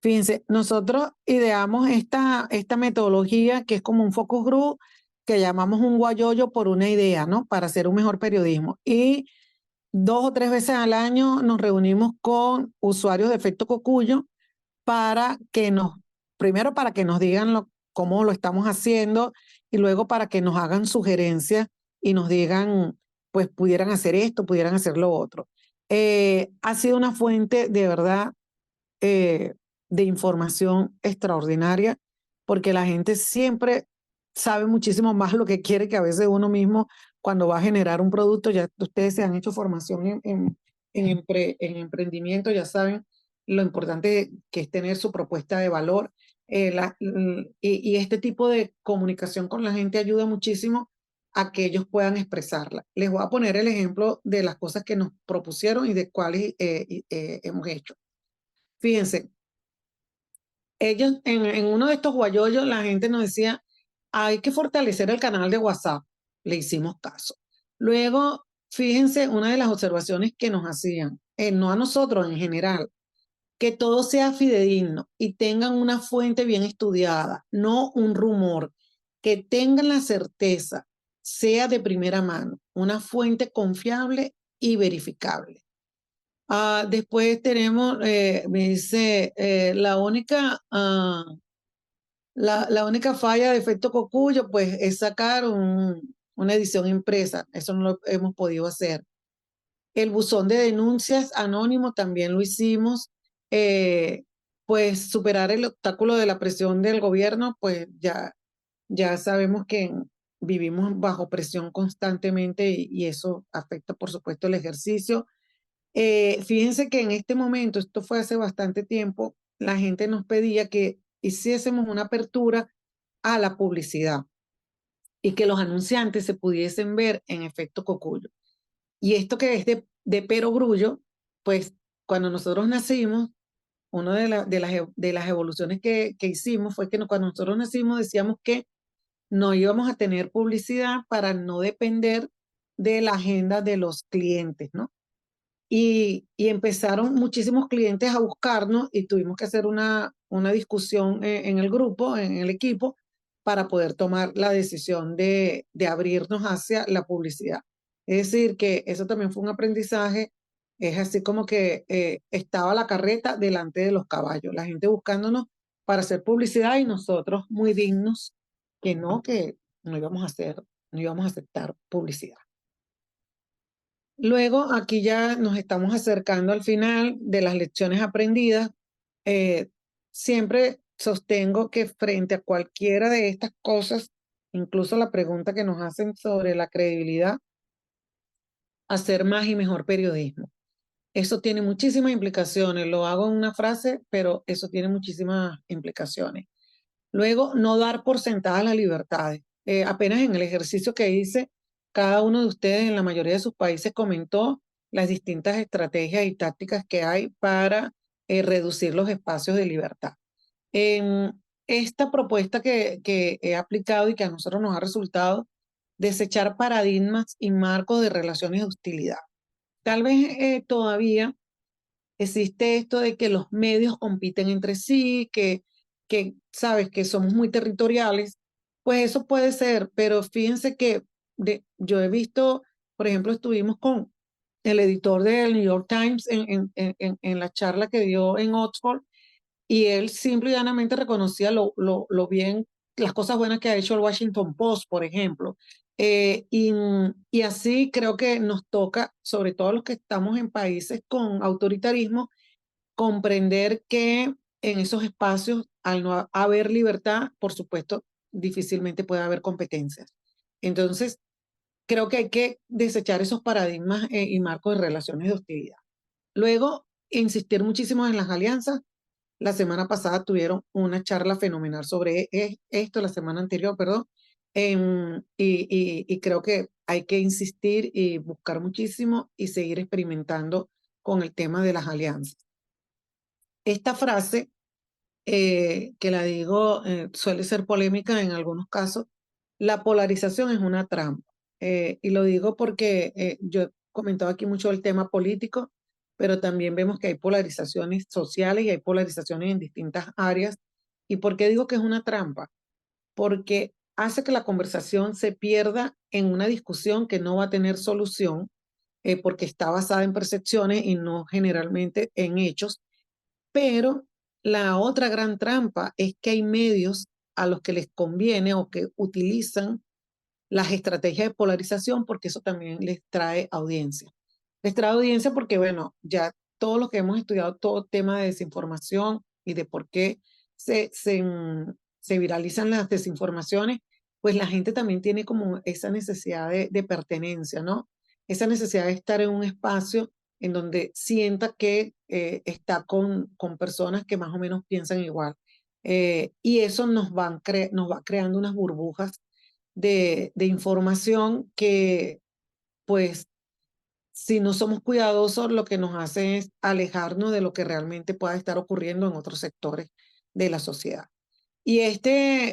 Fíjense, nosotros ideamos esta metodología que es como un focus group que llamamos un guayoyo por una idea, ¿no? Para hacer un mejor periodismo. Y 2 o 3 veces al año nos reunimos con usuarios de Efecto Cocuyo para que primero para que nos digan cómo lo estamos haciendo y luego para que nos hagan sugerencias y nos digan, pues pudieran hacer esto, pudieran hacer lo otro. Ha sido una fuente de verdad de información extraordinaria porque la gente siempre sabe muchísimo más lo que quiere que a veces uno mismo cuando va a generar un producto. Ya ustedes se han hecho formación en emprendimiento, ya saben lo importante que es tener su propuesta de valor. Y este tipo de comunicación con la gente ayuda muchísimo a que ellos puedan expresarla. Les voy a poner el ejemplo de las cosas que nos propusieron y de cuáles hemos hecho. Fíjense, ellos en uno de estos guayoyos la gente nos decía, hay que fortalecer el canal de WhatsApp. Le hicimos caso. Luego, fíjense, una de las observaciones que nos hacían, no a nosotros en general, que todo sea fidedigno y tengan una fuente bien estudiada, no un rumor, que tengan la certeza, sea de primera mano, una fuente confiable y verificable. Después tenemos, me dice, la única falla de Efecto Cocuyo, pues es sacar una edición impresa. Eso no lo hemos podido hacer. El buzón de denuncias anónimo también lo hicimos. Pues superar el obstáculo de la presión del gobierno, pues ya sabemos que vivimos bajo presión constantemente y eso afecta, por supuesto, el ejercicio. Fíjense que en este momento, esto fue hace bastante tiempo, la gente nos pedía que hiciésemos una apertura a la publicidad y que los anunciantes se pudiesen ver en efecto Cocuyo. Y esto que es de perogrullo, pues cuando nosotros nacimos, una de las evoluciones que hicimos fue que cuando nosotros nacimos decíamos que no íbamos a tener publicidad para no depender de la agenda de los clientes, ¿no? Y empezaron muchísimos clientes a buscarnos y tuvimos que hacer una discusión en el grupo, en el equipo, para poder tomar la decisión de abrirnos hacia la publicidad. Es decir, que eso también fue un aprendizaje. Es así como que estaba la carreta delante de los caballos, la gente buscándonos para hacer publicidad y nosotros muy dignos que no íbamos a hacer, no íbamos a aceptar publicidad. Luego, aquí ya nos estamos acercando al final de las lecciones aprendidas. Siempre sostengo que frente a cualquiera de estas cosas, incluso la pregunta que nos hacen sobre la credibilidad, hacer más y mejor periodismo. Eso tiene muchísimas implicaciones. Lo hago en una frase, pero eso tiene muchísimas implicaciones. Luego, no dar por sentadas las libertades. Apenas en el ejercicio que hice, cada uno de ustedes en la mayoría de sus países comentó las distintas estrategias y tácticas que hay para reducir los espacios de libertad. En esta propuesta que he aplicado y que a nosotros nos ha resultado, desechar paradigmas y marcos de relaciones de hostilidad. Tal vez todavía existe esto de que los medios compiten entre sí, sabes que somos muy territoriales, pues eso puede ser, pero fíjense que yo he visto, por ejemplo, estuvimos con el editor del New York Times en la charla que dio en Oxford y él simple y llanamente reconocía lo bien, las cosas buenas que ha hecho el Washington Post, por ejemplo. Y así creo que nos toca, sobre todo los que estamos en países con autoritarismo, comprender que en esos espacios, al no haber libertad, por supuesto, difícilmente puede haber competencias. Entonces, creo que hay que desechar esos paradigmas y marcos de relaciones de hostilidad. Luego, insistir muchísimo en las alianzas. La semana pasada tuvieron una charla fenomenal sobre esto, la semana anterior, perdón, y creo que hay que insistir y buscar muchísimo y seguir experimentando con el tema de las alianzas. Esta frase, que la digo, suele ser polémica en algunos casos. La polarización es una trampa. Y lo digo porque yo he comentado aquí mucho el tema político, pero también vemos que hay polarizaciones sociales y hay polarizaciones en distintas áreas. ¿Y por qué digo que es una trampa? Porque hace que la conversación se pierda en una discusión que no va a tener solución, porque está basada en percepciones y no generalmente en hechos. Pero la otra gran trampa es que hay medios a los que les conviene o que utilizan las estrategias de polarización porque eso también les trae audiencia. Les trae audiencia porque, bueno, ya todos los que hemos estudiado todo tema de desinformación y de por qué se viralizan las desinformaciones, pues la gente también tiene como esa necesidad de pertenencia, ¿no? Esa necesidad de estar en un espacio en donde sienta que está con personas que más o menos piensan igual. Y eso nos va creando unas burbujas de información que, pues, si no somos cuidadosos, lo que nos hace es alejarnos de lo que realmente pueda estar ocurriendo en otros sectores de la sociedad. Y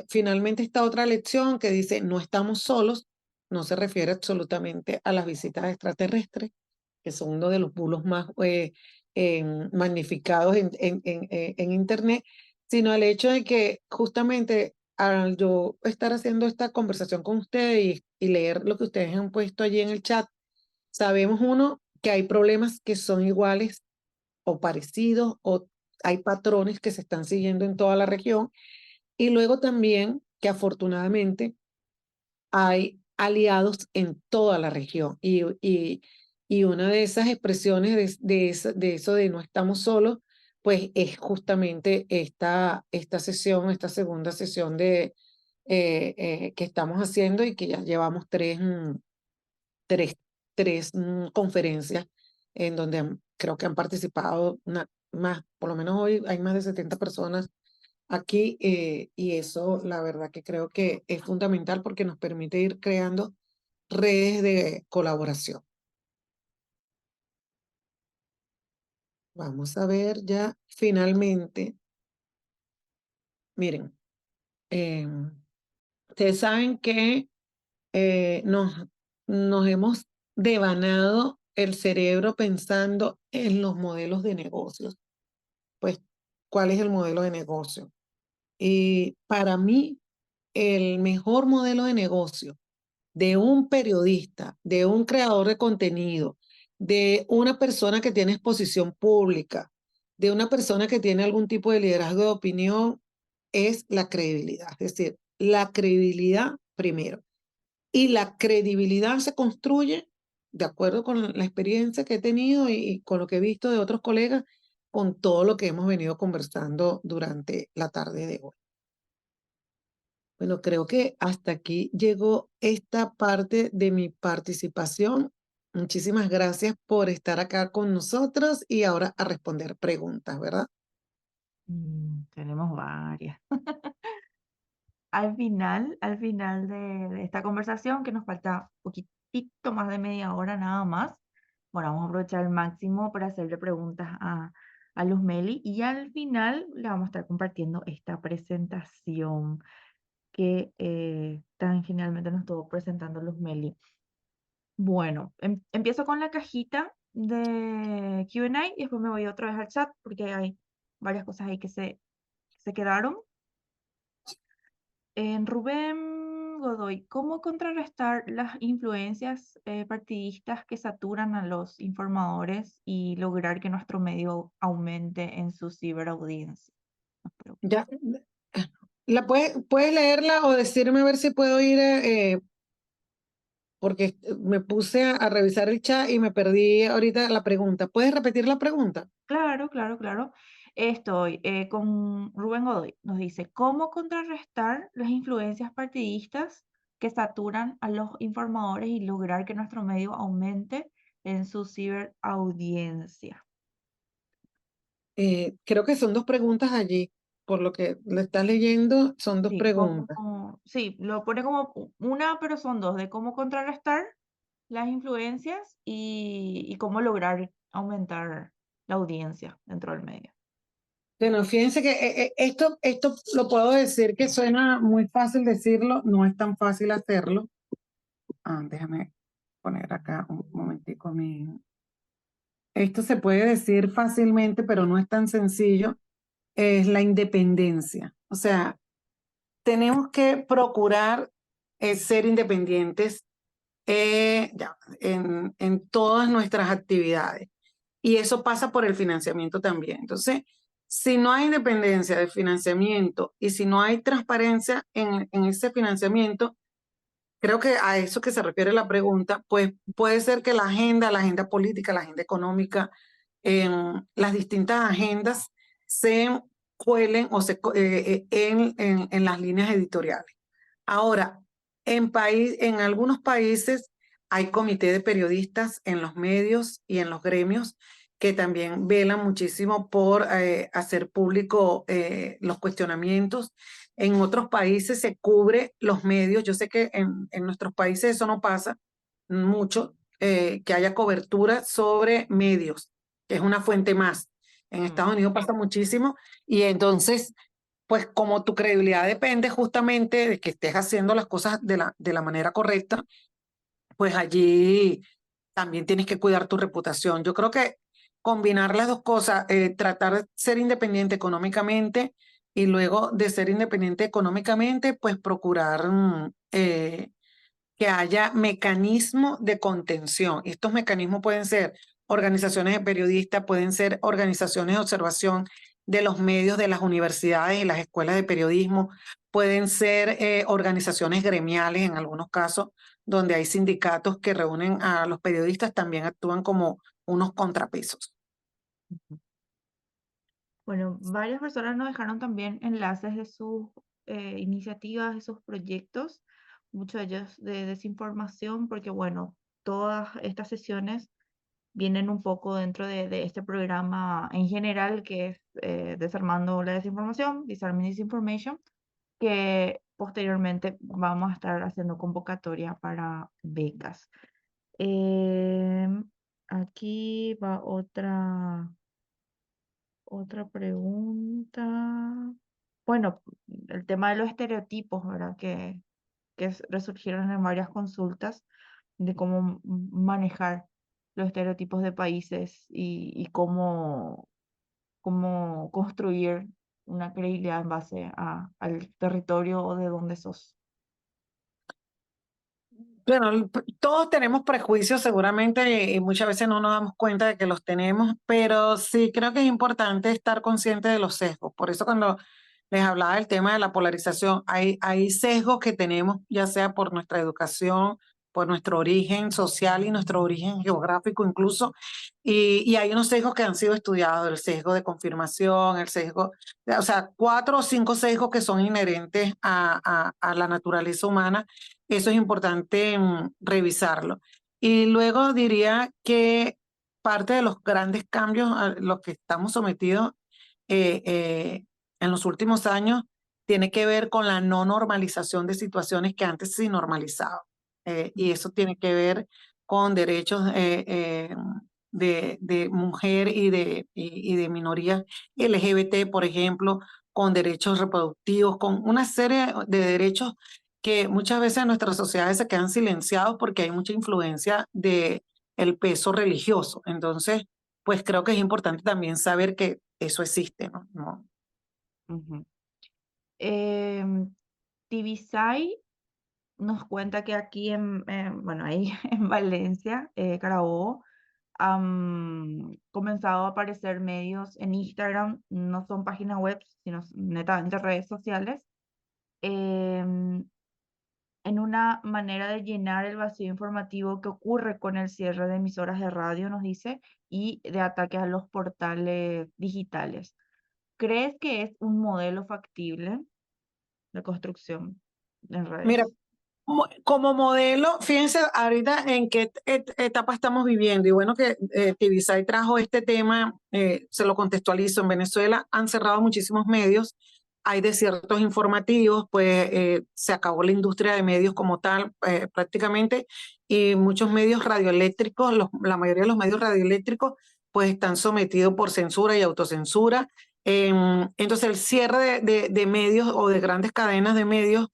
finalmente, esta otra lección que dice, no estamos solos, no se refiere absolutamente a las visitas extraterrestres, que son uno de los bulos más magnificados en Internet, sino al hecho de que justamente al yo estar haciendo esta conversación con ustedes y leer lo que ustedes han puesto allí en el chat, sabemos uno que hay problemas que son iguales o parecidos o hay patrones que se están siguiendo en toda la región y luego también que afortunadamente hay aliados en toda la región. Y una de esas expresiones de eso de no estamos solos, pues es justamente esta sesión, esta segunda sesión que estamos haciendo y que ya llevamos tres conferencias en donde creo que han participado más, por lo menos hoy hay más de 70 personas aquí, y eso la verdad que creo que es fundamental porque nos permite ir creando redes de colaboración. Vamos a ver ya finalmente, miren, ustedes saben que nos hemos devanado el cerebro pensando en los modelos de negocios. Pues, ¿cuál es el modelo de negocio? Y para mí, el mejor modelo de negocio de un periodista, de un creador de contenido, de una persona que tiene exposición pública, de una persona que tiene algún tipo de liderazgo de opinión, es la credibilidad. Es decir, la credibilidad primero. Y la credibilidad se construye, de acuerdo con la experiencia que he tenido y con lo que he visto de otros colegas, con todo lo que hemos venido conversando durante la tarde de hoy. Bueno, creo que hasta aquí llegó esta parte de mi participación. Muchísimas gracias por estar acá con nosotros y ahora a responder preguntas, ¿verdad? Tenemos varias. Al final de esta conversación, que nos falta un poquitito más de media hora nada más, bueno, vamos a aprovechar al máximo para hacerle preguntas a Luz Meli y al final le vamos a estar compartiendo esta presentación que tan genialmente nos estuvo presentando Luz Meli. Bueno, empiezo con la cajita de Q&A y después me voy otra vez al chat porque hay varias cosas ahí que se quedaron. Rubén Godoy, ¿cómo contrarrestar las influencias partidistas que saturan a los informadores y lograr que nuestro medio aumente en su ciberaudiencia? Nos pregunta. Ya, puedes leerla o decirme a ver si puedo ir, porque me puse a revisar el chat y me perdí ahorita la pregunta. ¿Puedes repetir la pregunta? Claro, claro, claro. Estoy con Rubén Godoy. Nos dice, ¿cómo contrarrestar las influencias partidistas que saturan a los informadores y lograr que nuestro medio aumente en su ciberaudiencia? Creo que son dos preguntas allí. Por lo que le estás leyendo, son dos Sí, preguntas. sí, lo pone como una, pero son dos, de cómo contrarrestar las influencias y cómo lograr aumentar la audiencia dentro del medio. Bueno, fíjense que esto lo puedo decir que suena muy fácil decirlo, no es tan fácil hacerlo. Déjame poner acá un momentico Esto se puede decir fácilmente, pero no es tan sencillo. Es la independencia. O sea, tenemos que procurar ser independientes en todas nuestras actividades. Y eso pasa por el financiamiento también. Entonces, si no hay independencia de financiamiento y si no hay transparencia en ese financiamiento, creo que a eso que se refiere la pregunta, pues puede ser que la agenda política, la agenda económica, las distintas agendas se cuelen o en las líneas editoriales. Ahora, en algunos países hay comité de periodistas en los medios y en los gremios que también velan muchísimo por hacer público los cuestionamientos. En otros países se cubre los medios. Yo sé que en nuestros países eso no pasa mucho, que haya cobertura sobre medios, que es una fuente más. En Estados Unidos pasa muchísimo y entonces pues como tu credibilidad depende justamente de que estés haciendo las cosas de la manera correcta, pues allí también tienes que cuidar tu reputación. Yo creo que combinar las dos cosas, tratar de ser independiente económicamente y luego de ser independiente económicamente, pues procurar que haya mecanismos de contención. Estos mecanismos pueden ser organizaciones de periodistas, pueden ser organizaciones de observación de los medios de las universidades y las escuelas de periodismo, pueden ser organizaciones gremiales en algunos casos, donde hay sindicatos que reúnen a los periodistas, también actúan como unos contrapesos. Bueno, varias personas nos dejaron también enlaces de sus iniciativas, de sus proyectos, muchos de ellos de desinformación, porque bueno, todas estas sesiones vienen un poco dentro de este programa en general, que es Desarmando la Desinformación, Disarming Disinformation, que posteriormente vamos a estar haciendo convocatoria para becas. Aquí va otra pregunta. Bueno, el tema de los estereotipos, ¿verdad? Resurgieron en varias consultas de cómo manejar los estereotipos de países y cómo construir una credibilidad en base al territorio o de donde sos. Bueno, todos tenemos prejuicios seguramente y muchas veces no nos damos cuenta de que los tenemos, pero sí creo que es importante estar consciente de los sesgos. Por eso cuando les hablaba del tema de la polarización, hay sesgos que tenemos, ya sea por nuestra educación, por nuestro origen social y nuestro origen geográfico incluso, y hay unos sesgos que han sido estudiados, el sesgo de confirmación, el sesgo, o sea, 4 o 5 sesgos que son inherentes a la naturaleza humana. Eso es importante revisarlo. Y luego diría que parte de los grandes cambios a los que estamos sometidos eh, eh, en los últimos años tiene que ver con la no normalización de situaciones que antes sí normalizaban. Y eso tiene que ver con derechos de mujer y de minorías LGBT, por ejemplo, con derechos reproductivos, con una serie de derechos que muchas veces en nuestras sociedades se quedan silenciados porque hay mucha influencia de el peso religioso. Entonces, pues creo que es importante también saber que eso existe, ¿no? Ujú. Tibisay nos cuenta que aquí bueno, ahí en Valencia, Carabobo, han comenzado a aparecer medios en Instagram, no son páginas web, sino netamente redes sociales, em, en una manera de llenar el vacío informativo que ocurre con el cierre de emisoras de radio, nos dice, y de ataques a los portales digitales. ¿Crees que es un modelo factible de construcción en Mira, redes? como modelo, fíjense ahorita en qué etapa estamos viviendo. Y bueno que Tibisay trajo este tema, se lo contextualizo. En Venezuela han cerrado muchísimos medios, hay desiertos informativos, pues se acabó la industria de medios como tal prácticamente, y muchos medios radioeléctricos, la mayoría de los medios radioeléctricos, pues están sometidos por censura y autocensura. Entonces el cierre de medios o de grandes cadenas de medios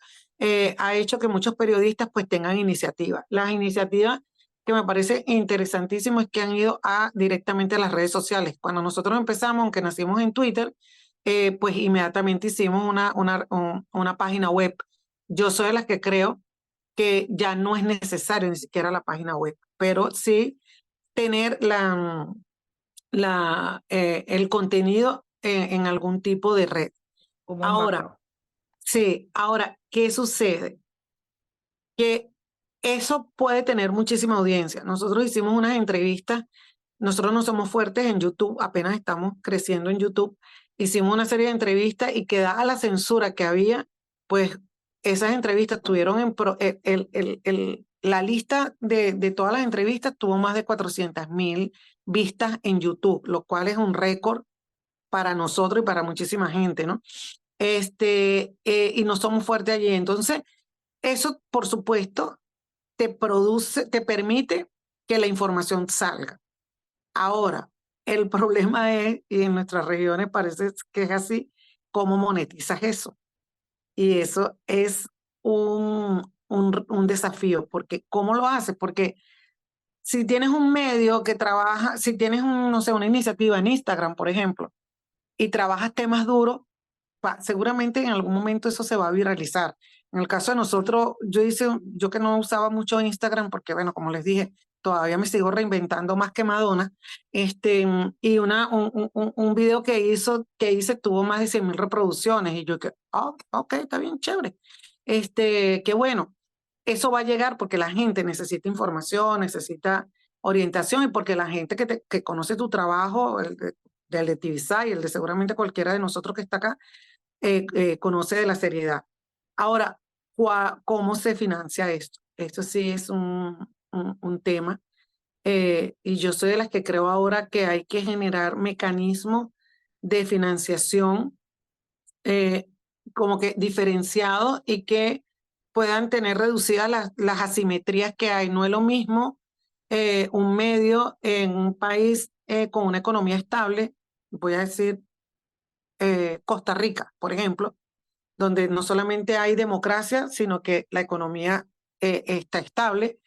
ha hecho que muchos periodistas pues tengan iniciativas. Las iniciativas que me parece interesantísimo es que han ido directamente a las redes sociales. Cuando nosotros empezamos, aunque nacimos en Twitter, pues inmediatamente hicimos una página web. Yo soy de las que creo que ya no es necesario ni siquiera la página web, pero sí tener el contenido en algún tipo de red. Como un Ahora, backup. sí, ahora, ¿qué sucede? Que eso puede tener muchísima audiencia. Nosotros hicimos unas entrevistas, nosotros no somos fuertes en YouTube, apenas estamos creciendo en YouTube. Hicimos una serie de entrevistas y que dada la censura que había, pues esas entrevistas tuvieron la lista de todas las entrevistas tuvo más de 400.000 vistas en YouTube, lo cual es un récord para nosotros y para muchísima gente, ¿no? Y no somos fuertes allí. Entonces, eso, por supuesto, te permite que la información salga. Ahora, el problema es, y en nuestras regiones parece que es así, cómo monetizas eso. Y eso es un desafío, porque ¿cómo lo haces? Porque si tienes un medio que trabaja, si tienes no sé, una iniciativa en Instagram, por ejemplo, y trabajas temas duros, seguramente en algún momento eso se va a viralizar. En el caso de nosotros, yo que no usaba mucho Instagram, porque bueno, como les dije, todavía me sigo reinventando más que Madonna, y un video que hice tuvo más de 100.000 reproducciones, y yo que, ok, está bien, chévere. Qué bueno, eso va a llegar porque la gente necesita información, necesita orientación, y porque la gente que conoce tu trabajo, del de Tibisay, el de seguramente cualquiera de nosotros que está acá, conoce de la seriedad. Ahora, ¿cómo se financia esto? Esto sí es un tema y yo soy de las que creo ahora que hay que generar mecanismos de financiación como que diferenciados y que puedan tener reducidas las asimetrías que hay. No es lo mismo un medio en un país con una economía estable, voy a decir Costa Rica, por ejemplo, donde no solamente hay democracia, sino que la economía está estable,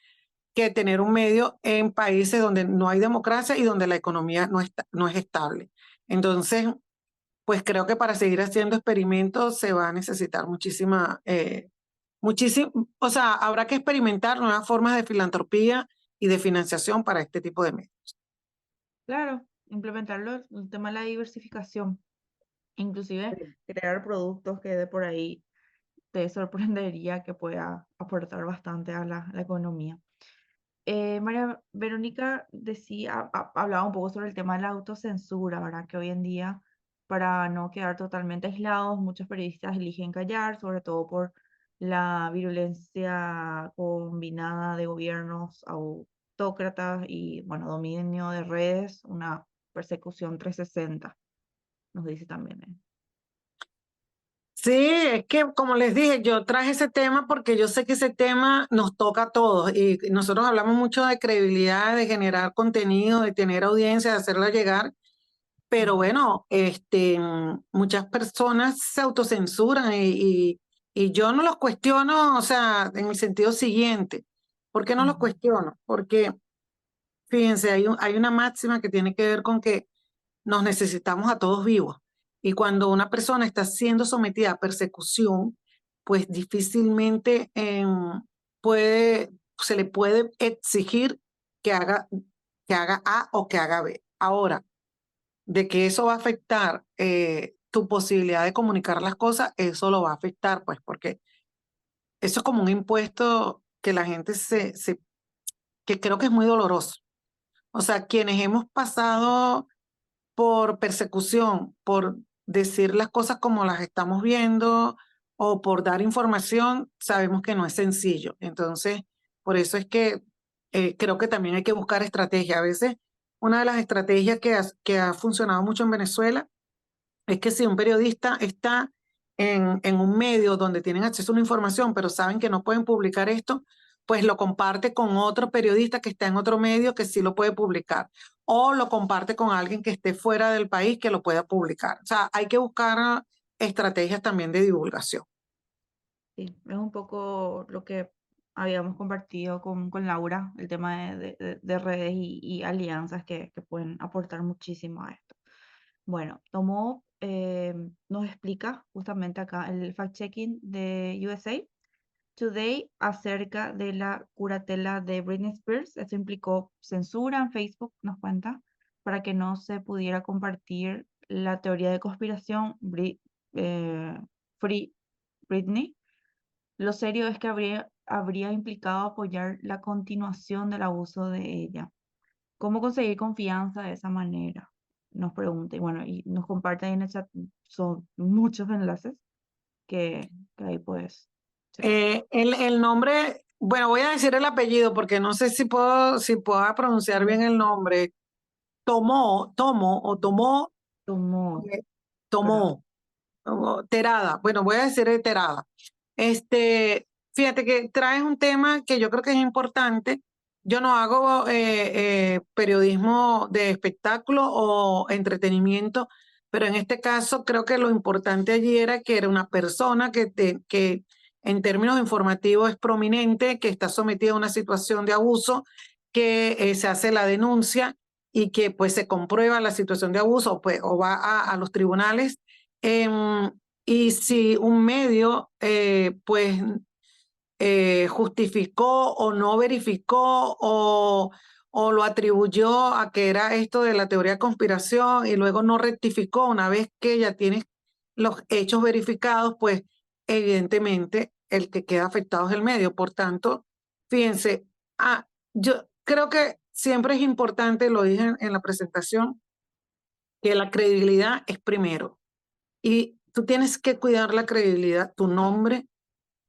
que tener un medio en países donde no hay democracia y donde la economía no es estable. Entonces, pues creo que para seguir haciendo experimentos se va a necesitar o sea, habrá que experimentar nuevas formas de filantropía y de financiación para este tipo de medios. Claro, implementarlo, el tema de la diversificación, inclusive crear productos que de por ahí te sorprendería que pueda aportar bastante a la economía. María Verónica hablaba un poco sobre el tema de la autocensura, ¿verdad? Que hoy en día, para no quedar totalmente aislados, muchos periodistas eligen callar, sobre todo por la virulencia combinada de gobiernos autócratas y, bueno, dominio de redes, una persecución 360, nos dice también. Sí, es que como les dije, yo traje ese tema porque yo sé que ese tema nos toca a todos y nosotros hablamos mucho de credibilidad, de generar contenido, de tener audiencia, de hacerla llegar, pero bueno, muchas personas se autocensuran y yo no los cuestiono, o sea, en el sentido siguiente. ¿Por qué no los cuestiono? Porque, fíjense, hay una máxima que tiene que ver con que nos necesitamos a todos vivos. Y cuando una persona está siendo sometida a persecución, pues difícilmente se le puede exigir que haga A o que haga B. Ahora, de que eso va a afectar tu posibilidad de comunicar las cosas, eso lo va a afectar, pues porque eso es como un impuesto que la gente que creo que es muy doloroso. O sea, quienes hemos pasado por persecución, por decir las cosas como las estamos viendo o por dar información, sabemos que no es sencillo. Entonces, por eso es que creo que también hay que buscar estrategia. A veces, una de las estrategias que ha funcionado mucho en Venezuela es que si un periodista está en un medio donde tienen acceso a una información, pero saben que no pueden publicar esto, pues lo comparte con otro periodista que está en otro medio que sí lo puede publicar. O lo comparte con alguien que esté fuera del país que lo pueda publicar. O sea, hay que buscar estrategias también de divulgación. Sí, es un poco lo que habíamos compartido con Laura, el tema de redes y alianzas que pueden aportar muchísimo a esto. Bueno, nos explica justamente acá el fact-checking de USA Today acerca de la curatela de Britney Spears. Esto implicó censura en Facebook, nos cuenta, para que no se pudiera compartir la teoría de conspiración Free Britney. Lo serio es que habría implicado apoyar la continuación del abuso de ella. ¿Cómo conseguir confianza de esa manera? Nos pregunta. Y bueno, y nos comparte ahí en el chat, son muchos enlaces que ahí puedes checar. El nombre, bueno, voy a decir el apellido porque no sé si puedo pronunciar bien el nombre. Tomó, Tomó, eh, ¿verdad? tomó. Terada, bueno, voy a decir Terada. Fíjate que traes un tema que yo creo que es importante. Yo no hago periodismo de espectáculo o entretenimiento, pero en este caso creo que lo importante allí era que era una persona que en términos informativos es prominente, que está sometida a una situación de abuso, que se hace la denuncia y que pues se comprueba la situación de abuso pues, o va a los tribunales. Y si un medio pues justificó o no verificó o lo atribuyó a que era esto de la teoría de conspiración y luego no rectificó una vez que ya tienes los hechos verificados, pues evidentemente el que queda afectado es el medio. Por tanto, fíjense, yo creo que siempre es importante, lo dije en la presentación, que la credibilidad es primero. Y tú tienes que cuidar la credibilidad, tu nombre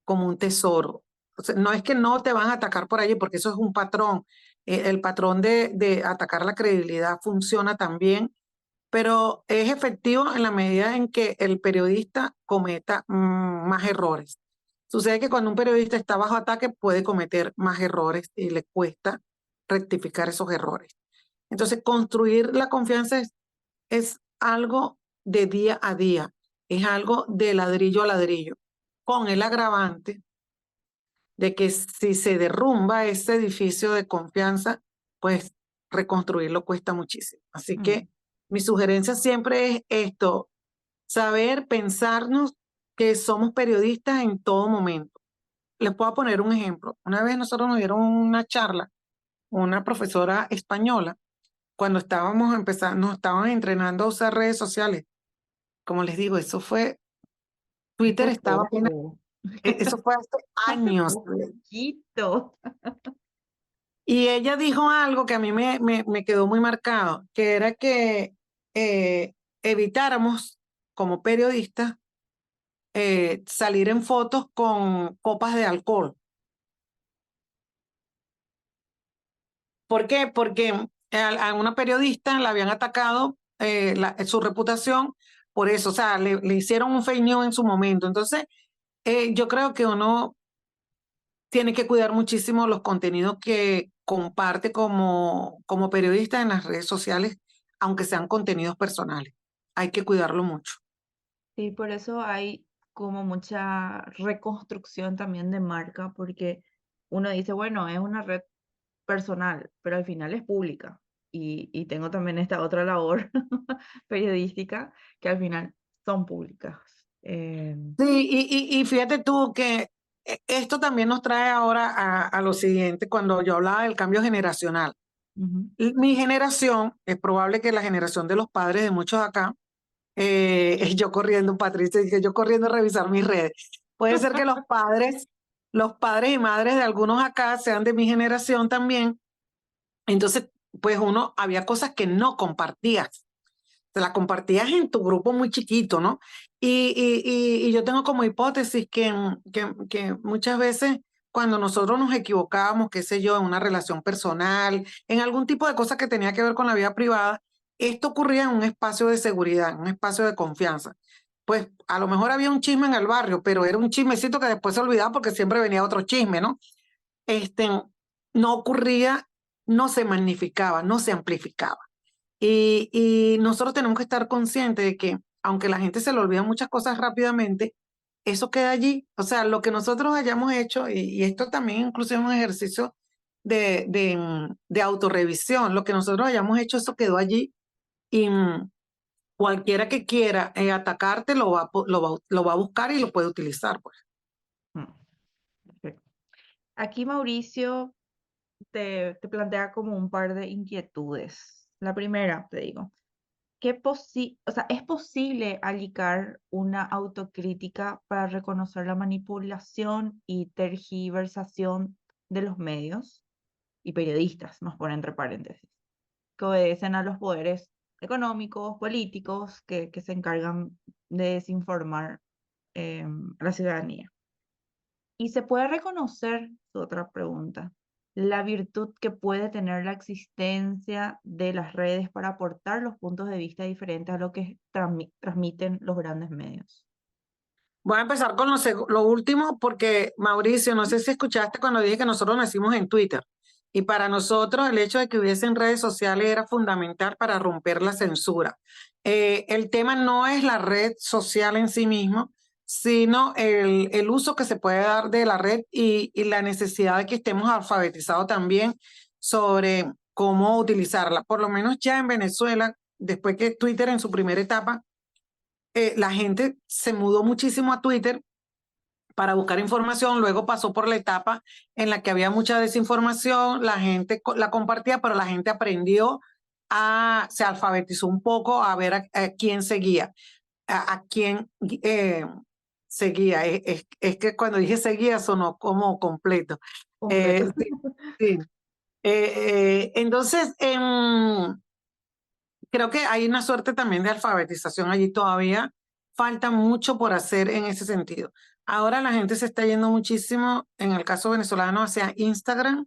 como un tesoro. O sea, no es que no te van a atacar por allí, porque eso es un patrón. El patrón de atacar la credibilidad funciona también, pero es efectivo en la medida en que el periodista cometa más errores. Sucede que cuando un periodista está bajo ataque puede cometer más errores y le cuesta rectificar esos errores. Entonces, construir la confianza es algo de día a día, es algo de ladrillo a ladrillo, con el agravante de que si se derrumba ese edificio de confianza, pues reconstruirlo cuesta muchísimo. Así que mi sugerencia siempre es esto, saber pensarnos que somos periodistas en todo momento. Les puedo poner un ejemplo. Una vez nosotros nos dieron una charla, una profesora española, cuando estábamos empezando, nos estaban entrenando a usar redes sociales. Como les digo, eso fue, Twitter Hace estaba apenas, poco, eso fue hace hace años. poquito. Y ella dijo algo que a mí me quedó muy marcado, que era que evitáramos como periodistas salir en fotos con copas de alcohol. ¿Por qué? Porque a una periodista la habían atacado su reputación por eso, o sea, le hicieron un fake news en su momento. Entonces, yo creo que uno tiene que cuidar muchísimo los contenidos que comparte como periodista en las redes sociales, aunque sean contenidos personales. Hay que cuidarlo mucho. Sí, por eso hay como mucha reconstrucción también de marca, porque uno dice, bueno, es una red personal, pero al final es pública. Y tengo también esta otra labor periodística que al final son públicas. Sí, y fíjate tú que esto también nos trae ahora a lo siguiente, cuando yo hablaba del cambio generacional. Ujú. Mi generación, es probable que la generación de los padres de muchos acá, yo corriendo, Patricia, dije yo corriendo a revisar mis redes. Puede ser que los padres y madres de algunos acá sean de mi generación también. Entonces, pues uno, había cosas que no compartías. Te las compartías en tu grupo muy chiquito, ¿no? Y yo tengo como hipótesis que muchas veces cuando nosotros nos equivocábamos, qué sé yo, en una relación personal, en algún tipo de cosa que tenía que ver con la vida privada, esto ocurría en un espacio de seguridad, en un espacio de confianza. Pues a lo mejor había un chisme en el barrio, pero era un chismecito que después se olvidaba porque siempre venía otro chisme, ¿no? Este, no ocurría, no se magnificaba, no se amplificaba. Y nosotros tenemos que estar conscientes de que, aunque la gente se le olvida muchas cosas rápidamente, eso queda allí. O sea, lo que nosotros hayamos hecho, y esto también incluso es un ejercicio de autorrevisión, lo que nosotros hayamos hecho, eso quedó allí. Y cualquiera que quiera atacarte lo va a buscar y lo puede utilizar, pues. Mm, perfecto. Aquí Mauricio te plantea como un par de inquietudes. La primera, te digo, o sea, ¿es posible aplicar una autocrítica para reconocer la manipulación y tergiversación de los medios y periodistas, nos pone entre paréntesis, que obedecen a los poderes económicos, políticos, que se encargan de desinformar a la ciudadanía? Y se puede reconocer, su otra pregunta, la virtud que puede tener la existencia de las redes para aportar los puntos de vista diferentes a lo que transmiten los grandes medios. Voy a empezar con lo último porque, Mauricio, no sé si escuchaste cuando dije que nosotros nacimos en Twitter. Y para nosotros el hecho de que hubiesen redes sociales era fundamental para romper la censura. El tema no es la red social en sí mismo, sino el uso que se puede dar de la red y la necesidad de que estemos alfabetizados también sobre cómo utilizarla. Por lo menos ya en Venezuela, después que Twitter en su primera etapa la gente se mudó muchísimo a Twitter para buscar información, luego pasó por la etapa en la que había mucha desinformación, la gente la compartía, pero la gente aprendió se alfabetizó un poco a ver a quién seguía, a quién seguía. Es que cuando dije seguía sonó como completo. Completo. Sí, sí. Entonces, creo que hay una suerte también de alfabetización allí todavía. Falta mucho por hacer en ese sentido. Ahora la gente se está yendo muchísimo, en el caso venezolano, hacia Instagram.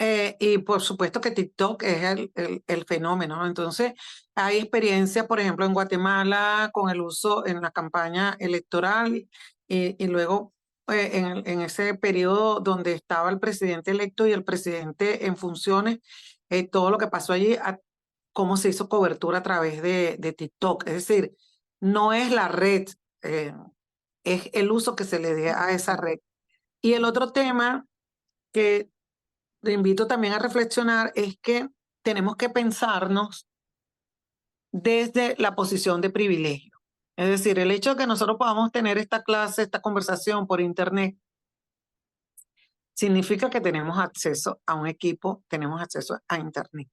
Y por supuesto que TikTok es el fenómeno, ¿no? Entonces, hay experiencia, por ejemplo, en Guatemala con el uso en la campaña electoral y luego en ese periodo donde estaba el presidente electo y el presidente en funciones, todo lo que pasó allí, cómo se hizo cobertura a través de TikTok. Es decir, no es la red, eh, es el uso que se le dé a esa red. Y el otro tema que te invito también a reflexionar es que tenemos que pensarnos desde la posición de privilegio. Es decir, el hecho de que nosotros podamos tener esta clase, esta conversación por internet, significa que tenemos acceso a un equipo, tenemos acceso a internet.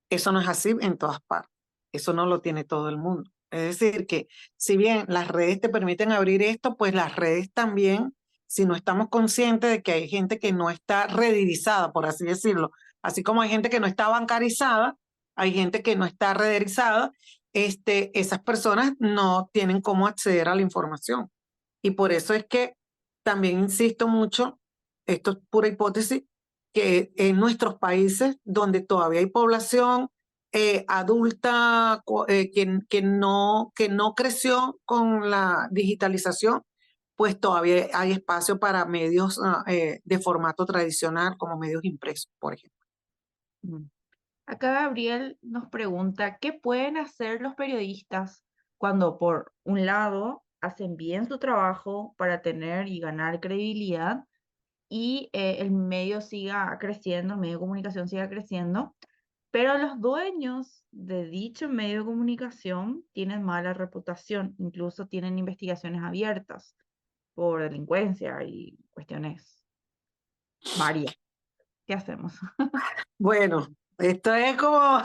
Eso no es así en todas partes. Eso no lo tiene todo el mundo. Es decir, que si bien las redes te permiten abrir esto, pues las redes también, si no estamos conscientes de que hay gente que no está redirizada, por así decirlo, así como hay gente que no está bancarizada, hay gente que no está redirizada, esas personas no tienen cómo acceder a la información. Y por eso es que también insisto mucho, esto es pura hipótesis, que en nuestros países donde todavía hay población adulta que no creció con la digitalización, pues todavía hay espacio para medios de formato tradicional como medios impresos, por ejemplo. Mm. Acá Gabriel nos pregunta, ¿qué pueden hacer los periodistas cuando por un lado hacen bien su trabajo para tener y ganar credibilidad y el medio siga creciendo, el medio de comunicación siga creciendo, pero los dueños de dicho medio de comunicación tienen mala reputación, incluso tienen investigaciones abiertas por delincuencia y cuestiones varias? ¿Qué hacemos? Bueno, esto es como,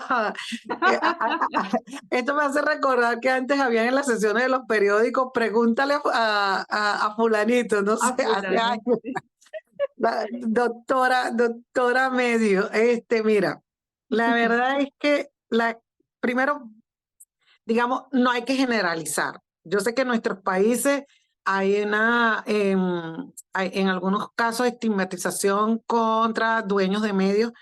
esto me hace recordar que antes habían en las sesiones de los periódicos, pregúntale a fulanito, no sé, A hace fulano, años, sí. la doctora Medio, mira, la verdad es que primero, digamos, no hay que generalizar. Yo sé que en nuestros países hay en algunos casos estigmatización contra dueños de medios,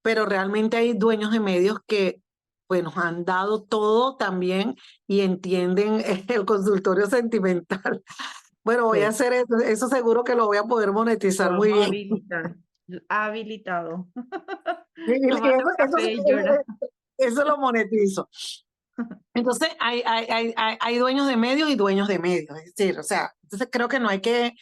pero realmente hay dueños de medios que pues nos han dado todo también y entienden el consultorio sentimental. Bueno, voy a Sí, hacer eso seguro que lo voy a poder monetizar muy podemos bien. habilitar. Habilitado. Y Tomate un café y llora. eso lo monetizo. Entonces, hay dueños de medios y dueños de medios. Es decir, o sea, entonces creo que no hay que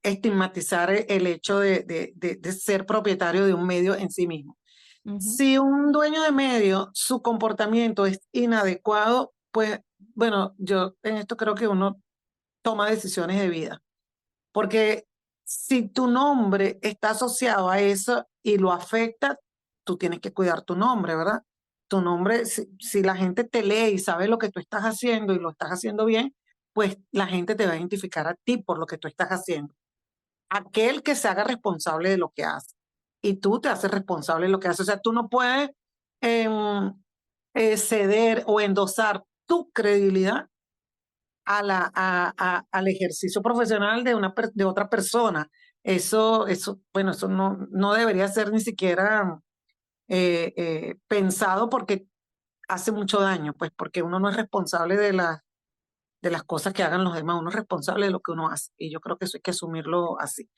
estigmatizar el hecho de ser propietario de un medio en sí mismo. Ujú, Si un dueño de medio, su comportamiento es inadecuado, pues bueno, yo en esto creo que uno toma decisiones de vida, porque si tu nombre está asociado a eso y lo afecta, tú tienes que cuidar tu nombre, ¿verdad? Tu nombre, si la gente te lee y sabe lo que tú estás haciendo y lo estás haciendo bien, pues la gente te va a identificar a ti por lo que tú estás haciendo. Aquel que se haga responsable de lo que hace. Y tú te haces responsable de lo que haces. O sea, tú no puedes em, ceder o endosar tu credibilidad al ejercicio profesional de otra persona. Bueno, eso no debería ser ni siquiera pensado porque hace mucho daño, pues porque uno no es responsable de las cosas que hagan los demás, uno es responsable de lo que uno hace y yo creo que eso hay que asumirlo así.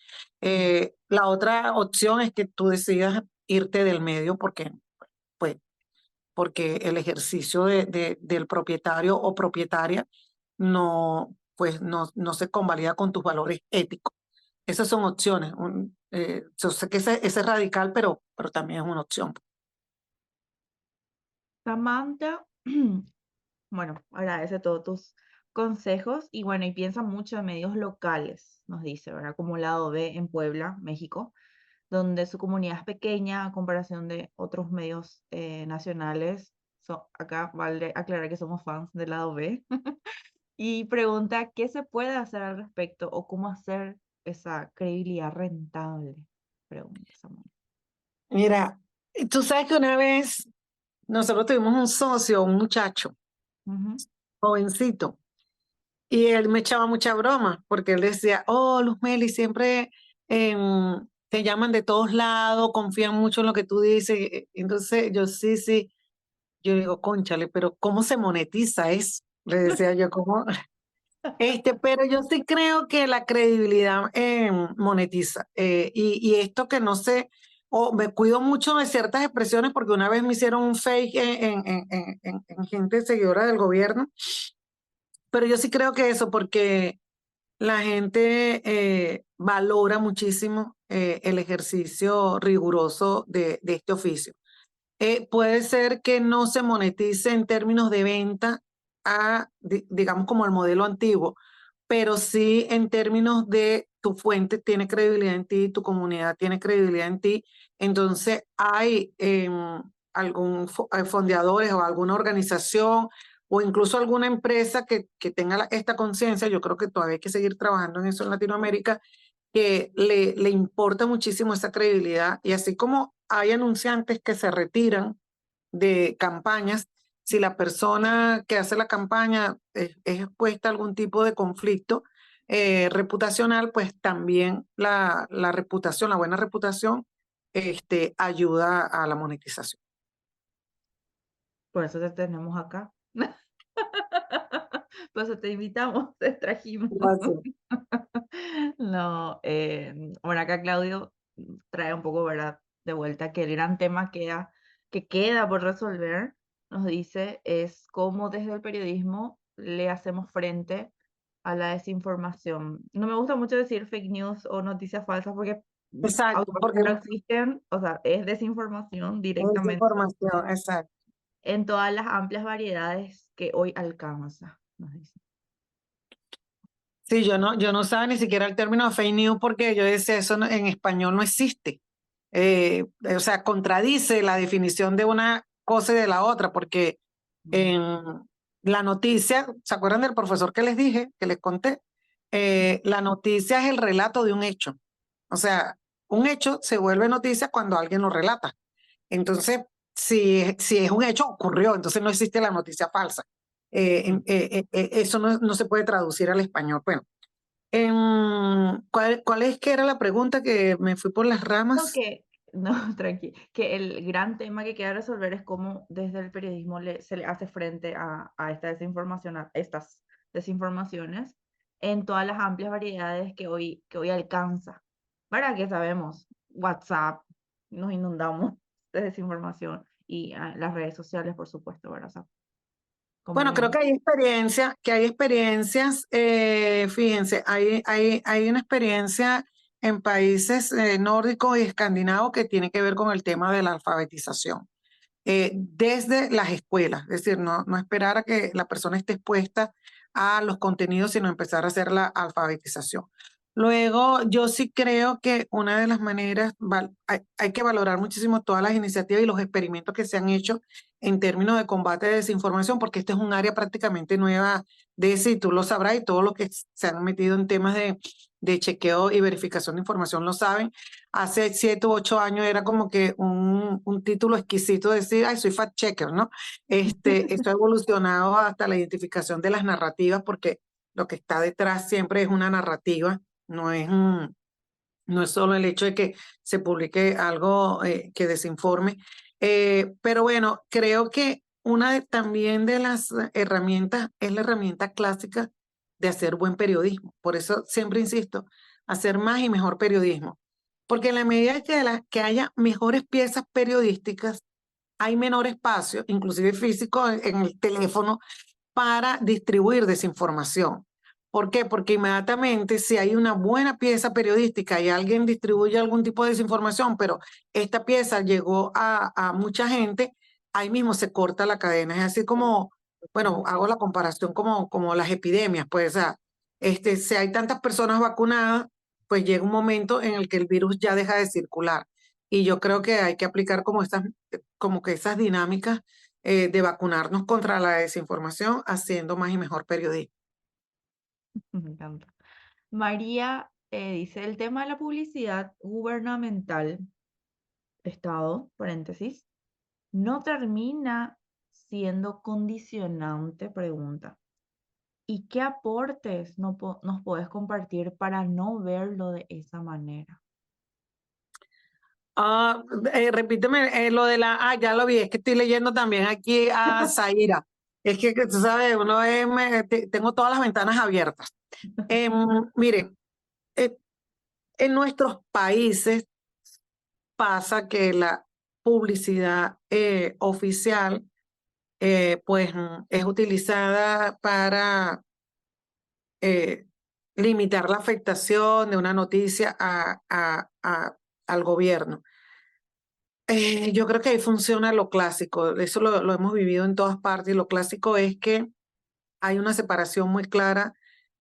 La otra opción es que tú decidas irte del medio pues, porque el ejercicio del propietario o propietaria no se convalida con tus valores éticos. Esas son opciones. Yo sé que ese es radical, pero también es una opción. Samantha, bueno, agradece todos tus consejos y bueno, y piensa mucho en medios locales, nos dice, ¿verdad? Como Lado B en Puebla, México, donde su comunidad es pequeña a comparación de otros medios nacionales. Acá vale aclarar que somos fans del Lado B. Y pregunta, ¿qué se puede hacer al respecto o cómo hacer esa credibilidad rentable? Pregunta Samantha. Mira, tú sabes que una vez nosotros tuvimos un socio, un muchacho, Ujú, jovencito, y él me echaba mucha broma, porque él decía, oh, Luz Meli, siempre te llaman de todos lados, confían mucho en lo que tú dices. Entonces yo sí, yo digo, cónchale, pero ¿cómo se monetiza eso? Le decía yo, ¿cómo? Pero yo sí creo que la credibilidad monetiza. Y esto que no sé, o me cuido mucho de ciertas expresiones porque una vez me hicieron un fake en gente seguidora del gobierno, pero yo sí creo que eso, porque la gente valora muchísimo el ejercicio riguroso de este oficio. Puede ser que no se monetice en términos de venta digamos, como el modelo antiguo, pero sí en términos de tu fuente tiene credibilidad en ti, tu comunidad tiene credibilidad en ti. Entonces, hay algún fondeadores o alguna organización o incluso alguna empresa que tenga esta conciencia. Yo creo que todavía hay que seguir trabajando en eso en Latinoamérica, que le importa muchísimo esa credibilidad. Y así como hay anunciantes que se retiran de campañas, si la persona que hace la campaña es expuesta a algún tipo de conflicto reputacional, pues también la reputación, la buena reputación, ayuda a la monetización. Por eso te tenemos acá. Por eso te invitamos, te trajimos. No, bueno, acá Claudio trae un poco, ¿verdad? De vuelta que el gran tema que queda por resolver, nos dice, es cómo desde el periodismo le hacemos frente a la desinformación. No me gusta mucho decir fake news o noticias falsas porque Exacto, porque no existen, o sea, es desinformación es directamente información, exacto. en todas las amplias variedades que hoy alcanza, nos dice. Sí, yo no sabía ni siquiera el término fake news porque yo decía eso en español no existe. O sea, contradice la definición de una cosa y de la otra, porque en la noticia, ¿se acuerdan del profesor que les dije, que les conté? La noticia es el relato de un hecho. O sea, un hecho se vuelve noticia cuando alguien lo relata. Entonces, si es un hecho, ocurrió, entonces no existe la noticia falsa. Eso no se puede traducir al español. Bueno, ¿cuál es que era la pregunta que me fui por las No, ramas? no, tranqui, que el gran tema que queda resolver es cómo desde el periodismo se le hace frente a esta desinformación, a estas desinformaciones en todas las amplias variedades que hoy alcanza. ¿Verdad? Que sabemos, WhatsApp, nos inundamos de desinformación y las redes sociales, por supuesto, ¿verdad? O sea, ¿cómo Bueno, lo creo vemos? que hay experiencias, fíjense, hay una experiencia en países nórdicos y escandinavos que tiene que ver con el tema de la alfabetización. Desde las escuelas, es decir, no esperar a que la persona esté expuesta a los contenidos, sino empezar a hacer la alfabetización. Luego, yo sí creo que una de las maneras, hay que valorar muchísimo todas las iniciativas y los experimentos que se han hecho en términos de combate de desinformación, porque este es un área prácticamente nueva de ese, y tú lo sabrás, y todos los que se han metido en temas de chequeo y verificación de información lo saben. Hace 7 u 8 años era como que un título exquisito decir, ay, soy fact checker, ¿no? Esto ha evolucionado hasta la identificación de las narrativas, porque lo que está detrás siempre es una narrativa, no es, no es solo el hecho de que se publique algo que desinforme. Pero bueno, creo que también de las herramientas es la herramienta clásica de hacer buen periodismo. Por eso siempre insisto, hacer más y mejor periodismo. Porque en la medida que haya mejores piezas periodísticas, hay menor espacio, inclusive físico, en el teléfono, para distribuir desinformación. ¿Por qué? Porque inmediatamente si hay una buena pieza periodística y alguien distribuye algún tipo de desinformación, pero esta pieza llegó a mucha gente, ahí mismo se corta la cadena. Es así como, bueno, hago la comparación como las epidemias, pues, o sea, si hay tantas personas vacunadas, pues llega un momento en el que el virus ya deja de circular. Y yo creo que hay que aplicar como que esas dinámicas de vacunarnos contra la desinformación haciendo más y mejor periodismo. Me encanta. María dice, el tema de la publicidad gubernamental, Estado, paréntesis, no termina siendo condicionante, pregunta. ¿Y qué aportes nos podés compartir para no verlo de esa manera? Repíteme lo de ya lo vi, es que estoy leyendo también aquí a Zaira. Es que tú sabes, tengo todas las ventanas abiertas. Mire, eh, en nuestros países pasa que la publicidad oficial pues es utilizada para limitar la afectación de una noticia al gobierno. Yo creo que ahí funciona lo clásico, eso lo hemos vivido en todas partes, y lo clásico es que hay una separación muy clara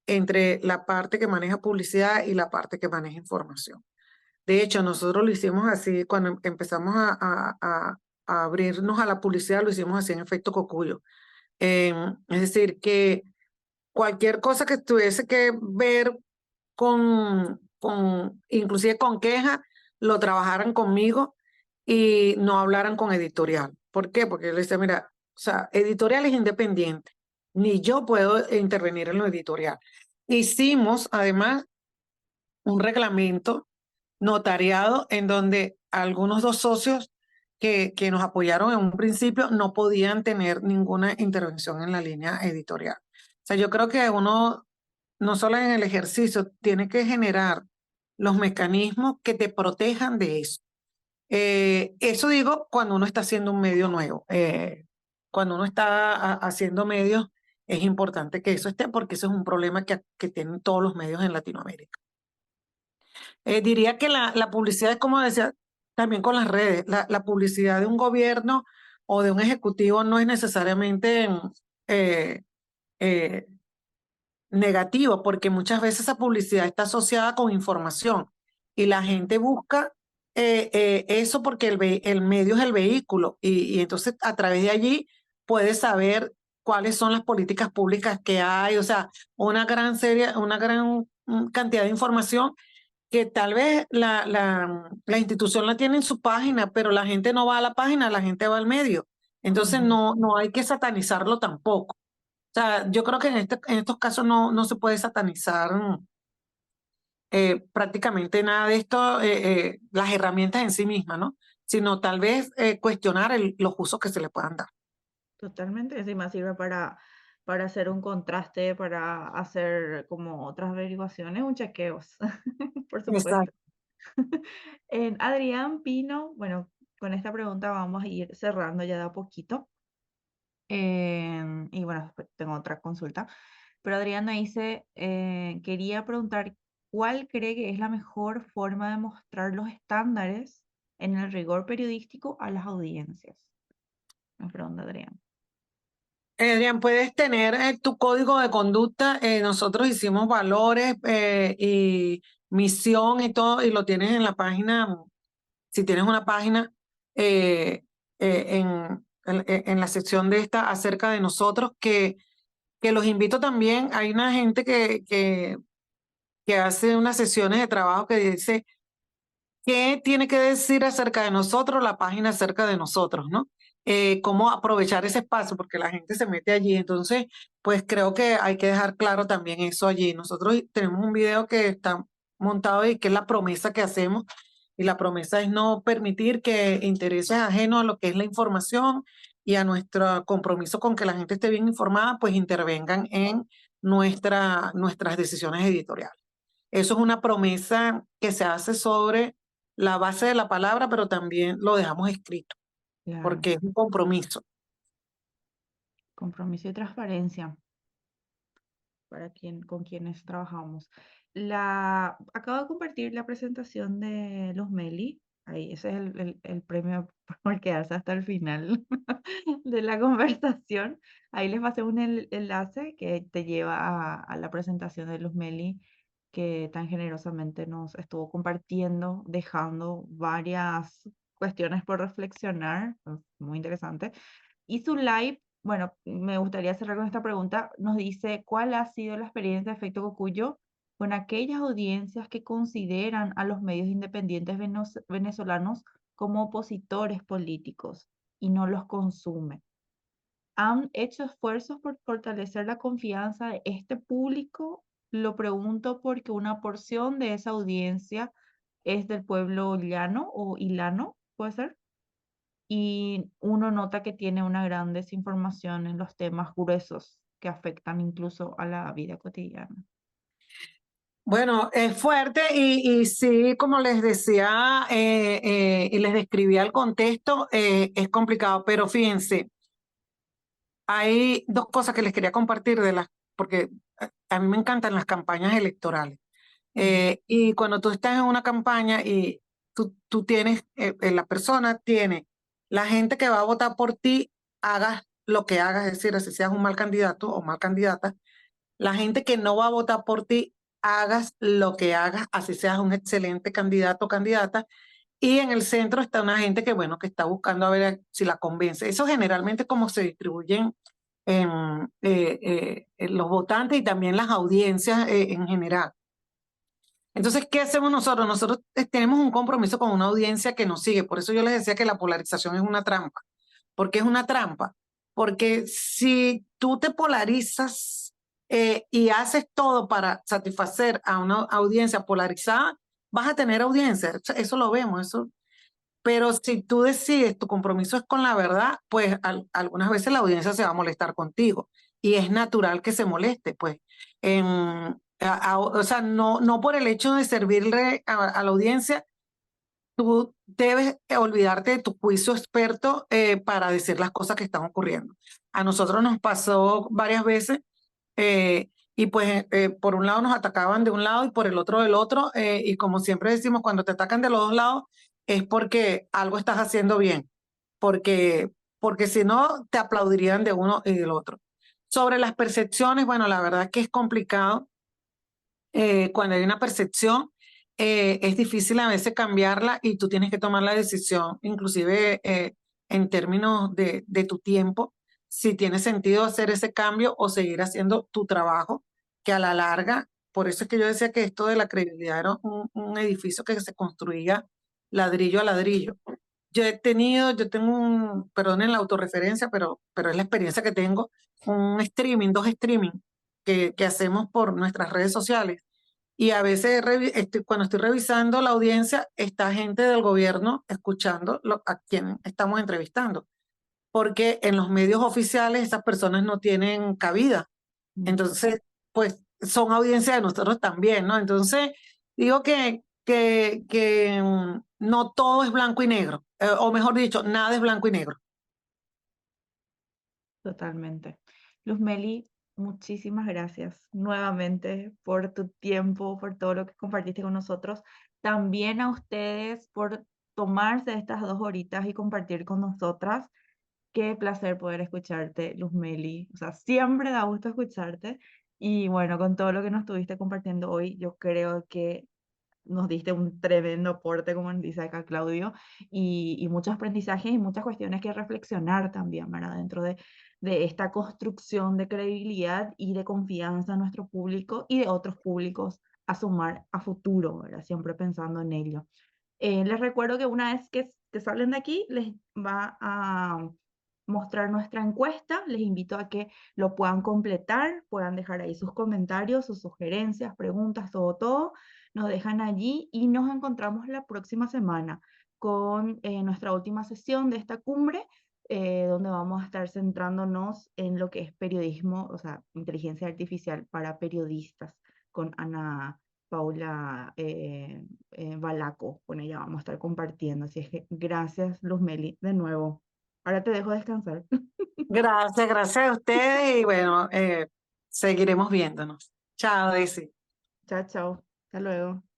entre la parte que maneja publicidad y la parte que maneja información. De hecho, nosotros lo hicimos así cuando empezamos a abrirnos a la publicidad, lo hicimos así en efecto Cocuyo. Es decir, que cualquier cosa que tuviese que ver inclusive con queja, lo trabajaran conmigo y no hablaran con editorial. ¿Por qué? Porque yo le decía, mira, o sea, editorial es independiente, ni yo puedo intervenir en lo editorial. Hicimos además un reglamento notariado en donde algunos dos socios que nos apoyaron en un principio no podían tener ninguna intervención en la línea editorial. O sea, yo creo que uno, no solo en el ejercicio, tiene que generar los mecanismos que te protejan de eso. Eso digo cuando uno está haciendo un medio nuevo. Cuando uno está haciendo medios, es importante que eso esté porque eso es un problema que tienen todos los medios en Latinoamérica. Diría que la publicidad es como decía también con las redes. La publicidad de un gobierno o de un ejecutivo no es necesariamente eh, eh, negativo, porque muchas veces esa publicidad está asociada con información y la gente busca eso porque el medio es el vehículo y entonces a través de allí puede saber cuáles son las políticas públicas que hay, o sea, una gran cantidad de información que tal vez la institución la tiene en su página, pero la gente no va a la página, la gente va al medio. Entonces no hay que satanizarlo tampoco. O sea, yo creo que en estos casos no se puede satanizar prácticamente nada de esto, las herramientas en sí mismas, ¿no? Sino tal vez cuestionar los usos que se le puedan dar. Totalmente, encima sirve para hacer un contraste, para hacer como otras averiguaciones, un chequeos, por supuesto. Exacto. Adrián Pino, bueno, con esta pregunta vamos a ir cerrando ya de a poquito. Y bueno, después tengo otra consulta. Pero Adrián me dice, quería preguntar, ¿cuál cree que es la mejor forma de mostrar los estándares en el rigor periodístico a las audiencias? Me pregunta Adrián. Adrián, puedes tener tu código de conducta. Nosotros hicimos valores y misión y todo, y lo tienes en la página. Si tienes una página en la sección de esta acerca de nosotros, que los invito también. Hay una gente que hace unas sesiones de trabajo que dice qué tiene que decir acerca de nosotros, la página acerca de nosotros, ¿no? Cómo aprovechar ese espacio, porque la gente se mete allí. Entonces, pues creo que hay que dejar claro también eso allí. Nosotros tenemos un video que está montado y que es la promesa que hacemos. Y la promesa es no permitir que intereses ajenos a lo que es la información y a nuestro compromiso con que la gente esté bien informada, pues intervengan en nuestras decisiones editoriales. Eso es una promesa que se hace sobre la base de la palabra, pero también lo dejamos escrito, Claro, porque es un compromiso. compromiso y transparencia con quienes trabajamos. Acabo de compartir la presentación de los Meli. Ahí, ese es el premio por quedarse hasta el final de la conversación. Ahí les pasé un enlace que te lleva a la presentación de los Meli, que tan generosamente nos estuvo compartiendo, dejando varias cuestiones por reflexionar. Muy interesante. Y su live, bueno, me gustaría cerrar con esta pregunta. Nos dice, ¿cuál ha sido la experiencia de Efecto Cocuyo con aquellas audiencias que consideran a los medios independientes venezolanos como opositores políticos y no los consumen? ¿Han hecho esfuerzos por fortalecer la confianza de este público? Lo pregunto porque una porción de esa audiencia es del pueblo llano o ilano, puede ser, y uno nota que tiene una gran desinformación en los temas gruesos que afectan incluso a la vida cotidiana. Bueno, es fuerte y sí, como les decía y les describía el contexto, es complicado, pero fíjense, hay dos cosas que les quería compartir porque a mí me encantan las campañas electorales. Y cuando tú estás en una campaña y tú tienes, la persona tiene la gente que va a votar por ti, hagas lo que hagas, es decir, si seas un mal candidato o mal candidata, la gente que no va a votar por ti, hagas lo que hagas, así seas un excelente candidato o candidata. Y en el centro está una gente que, bueno, que está buscando a ver si la convence. Eso generalmente como se distribuyen los votantes y también las audiencias en general. Entonces, ¿qué hacemos nosotros? Nosotros tenemos un compromiso con una audiencia que nos sigue. Por eso yo les decía que la polarización es una trampa. ¿Por qué es una trampa? Porque si tú te polarizas y haces todo para satisfacer a una audiencia polarizada, vas a tener audiencia. Eso lo vemos, eso. Pero si tú decides, tu compromiso es con la verdad, pues algunas veces la audiencia se va a molestar contigo. Y es natural que se moleste, pues. O sea, no por el hecho de servirle a la audiencia, tú debes olvidarte de tu juicio experto para decir las cosas que están ocurriendo. A nosotros nos pasó varias veces y pues por un lado nos atacaban de un lado y por el otro del otro y como siempre decimos, cuando te atacan de los dos lados es porque algo estás haciendo bien, porque si no te aplaudirían de uno y del otro. Sobre las percepciones, bueno, la verdad que es complicado cuando hay una percepción, es difícil a veces cambiarla y tú tienes que tomar la decisión, inclusive en términos de tu tiempo, si tiene sentido hacer ese cambio o seguir haciendo tu trabajo, que a la larga, por eso es que yo decía que esto de la credibilidad era un edificio que se construía ladrillo a ladrillo. Yo tengo perdonen la autorreferencia, pero es la experiencia que tengo, dos streaming que hacemos por nuestras redes sociales. Y a veces cuando estoy revisando la audiencia, está gente del gobierno escuchando a quien estamos entrevistando, porque en los medios oficiales esas personas no tienen cabida. Entonces, pues son audiencia de nosotros también, ¿no? Entonces, digo que no todo es blanco y negro, o mejor dicho, nada es blanco y negro. Totalmente. Luzmeli, muchísimas gracias nuevamente por tu tiempo, por todo lo que compartiste con nosotros. También a ustedes por tomarse estas 2 horitas y compartir con nosotras. Qué placer poder escucharte, Luzmeli. O sea, siempre da gusto escucharte. Y bueno, con todo lo que nos estuviste compartiendo hoy, yo creo que nos diste un tremendo aporte, como nos dice acá Claudio, y muchos aprendizajes y muchas cuestiones que reflexionar también, ¿verdad? Dentro de esta construcción de credibilidad y de confianza en nuestro público y de otros públicos a sumar a futuro, ¿verdad? Siempre pensando en ello. Les recuerdo que una vez que salen de aquí, les va a mostrar nuestra encuesta. Les invito a que lo puedan completar, puedan dejar ahí sus comentarios, sus sugerencias, preguntas, todo. Nos dejan allí y nos encontramos la próxima semana con nuestra última sesión de esta cumbre, donde vamos a estar centrándonos en lo que es periodismo, o sea, inteligencia artificial para periodistas, con Ana Paula Balaco. Con ella vamos a estar compartiendo. Así es que gracias, Luzmeli, de nuevo. Ahora te dejo descansar. Gracias a ustedes y bueno, seguiremos viéndonos. Chao, Daisy. Chao, chao. Hasta luego.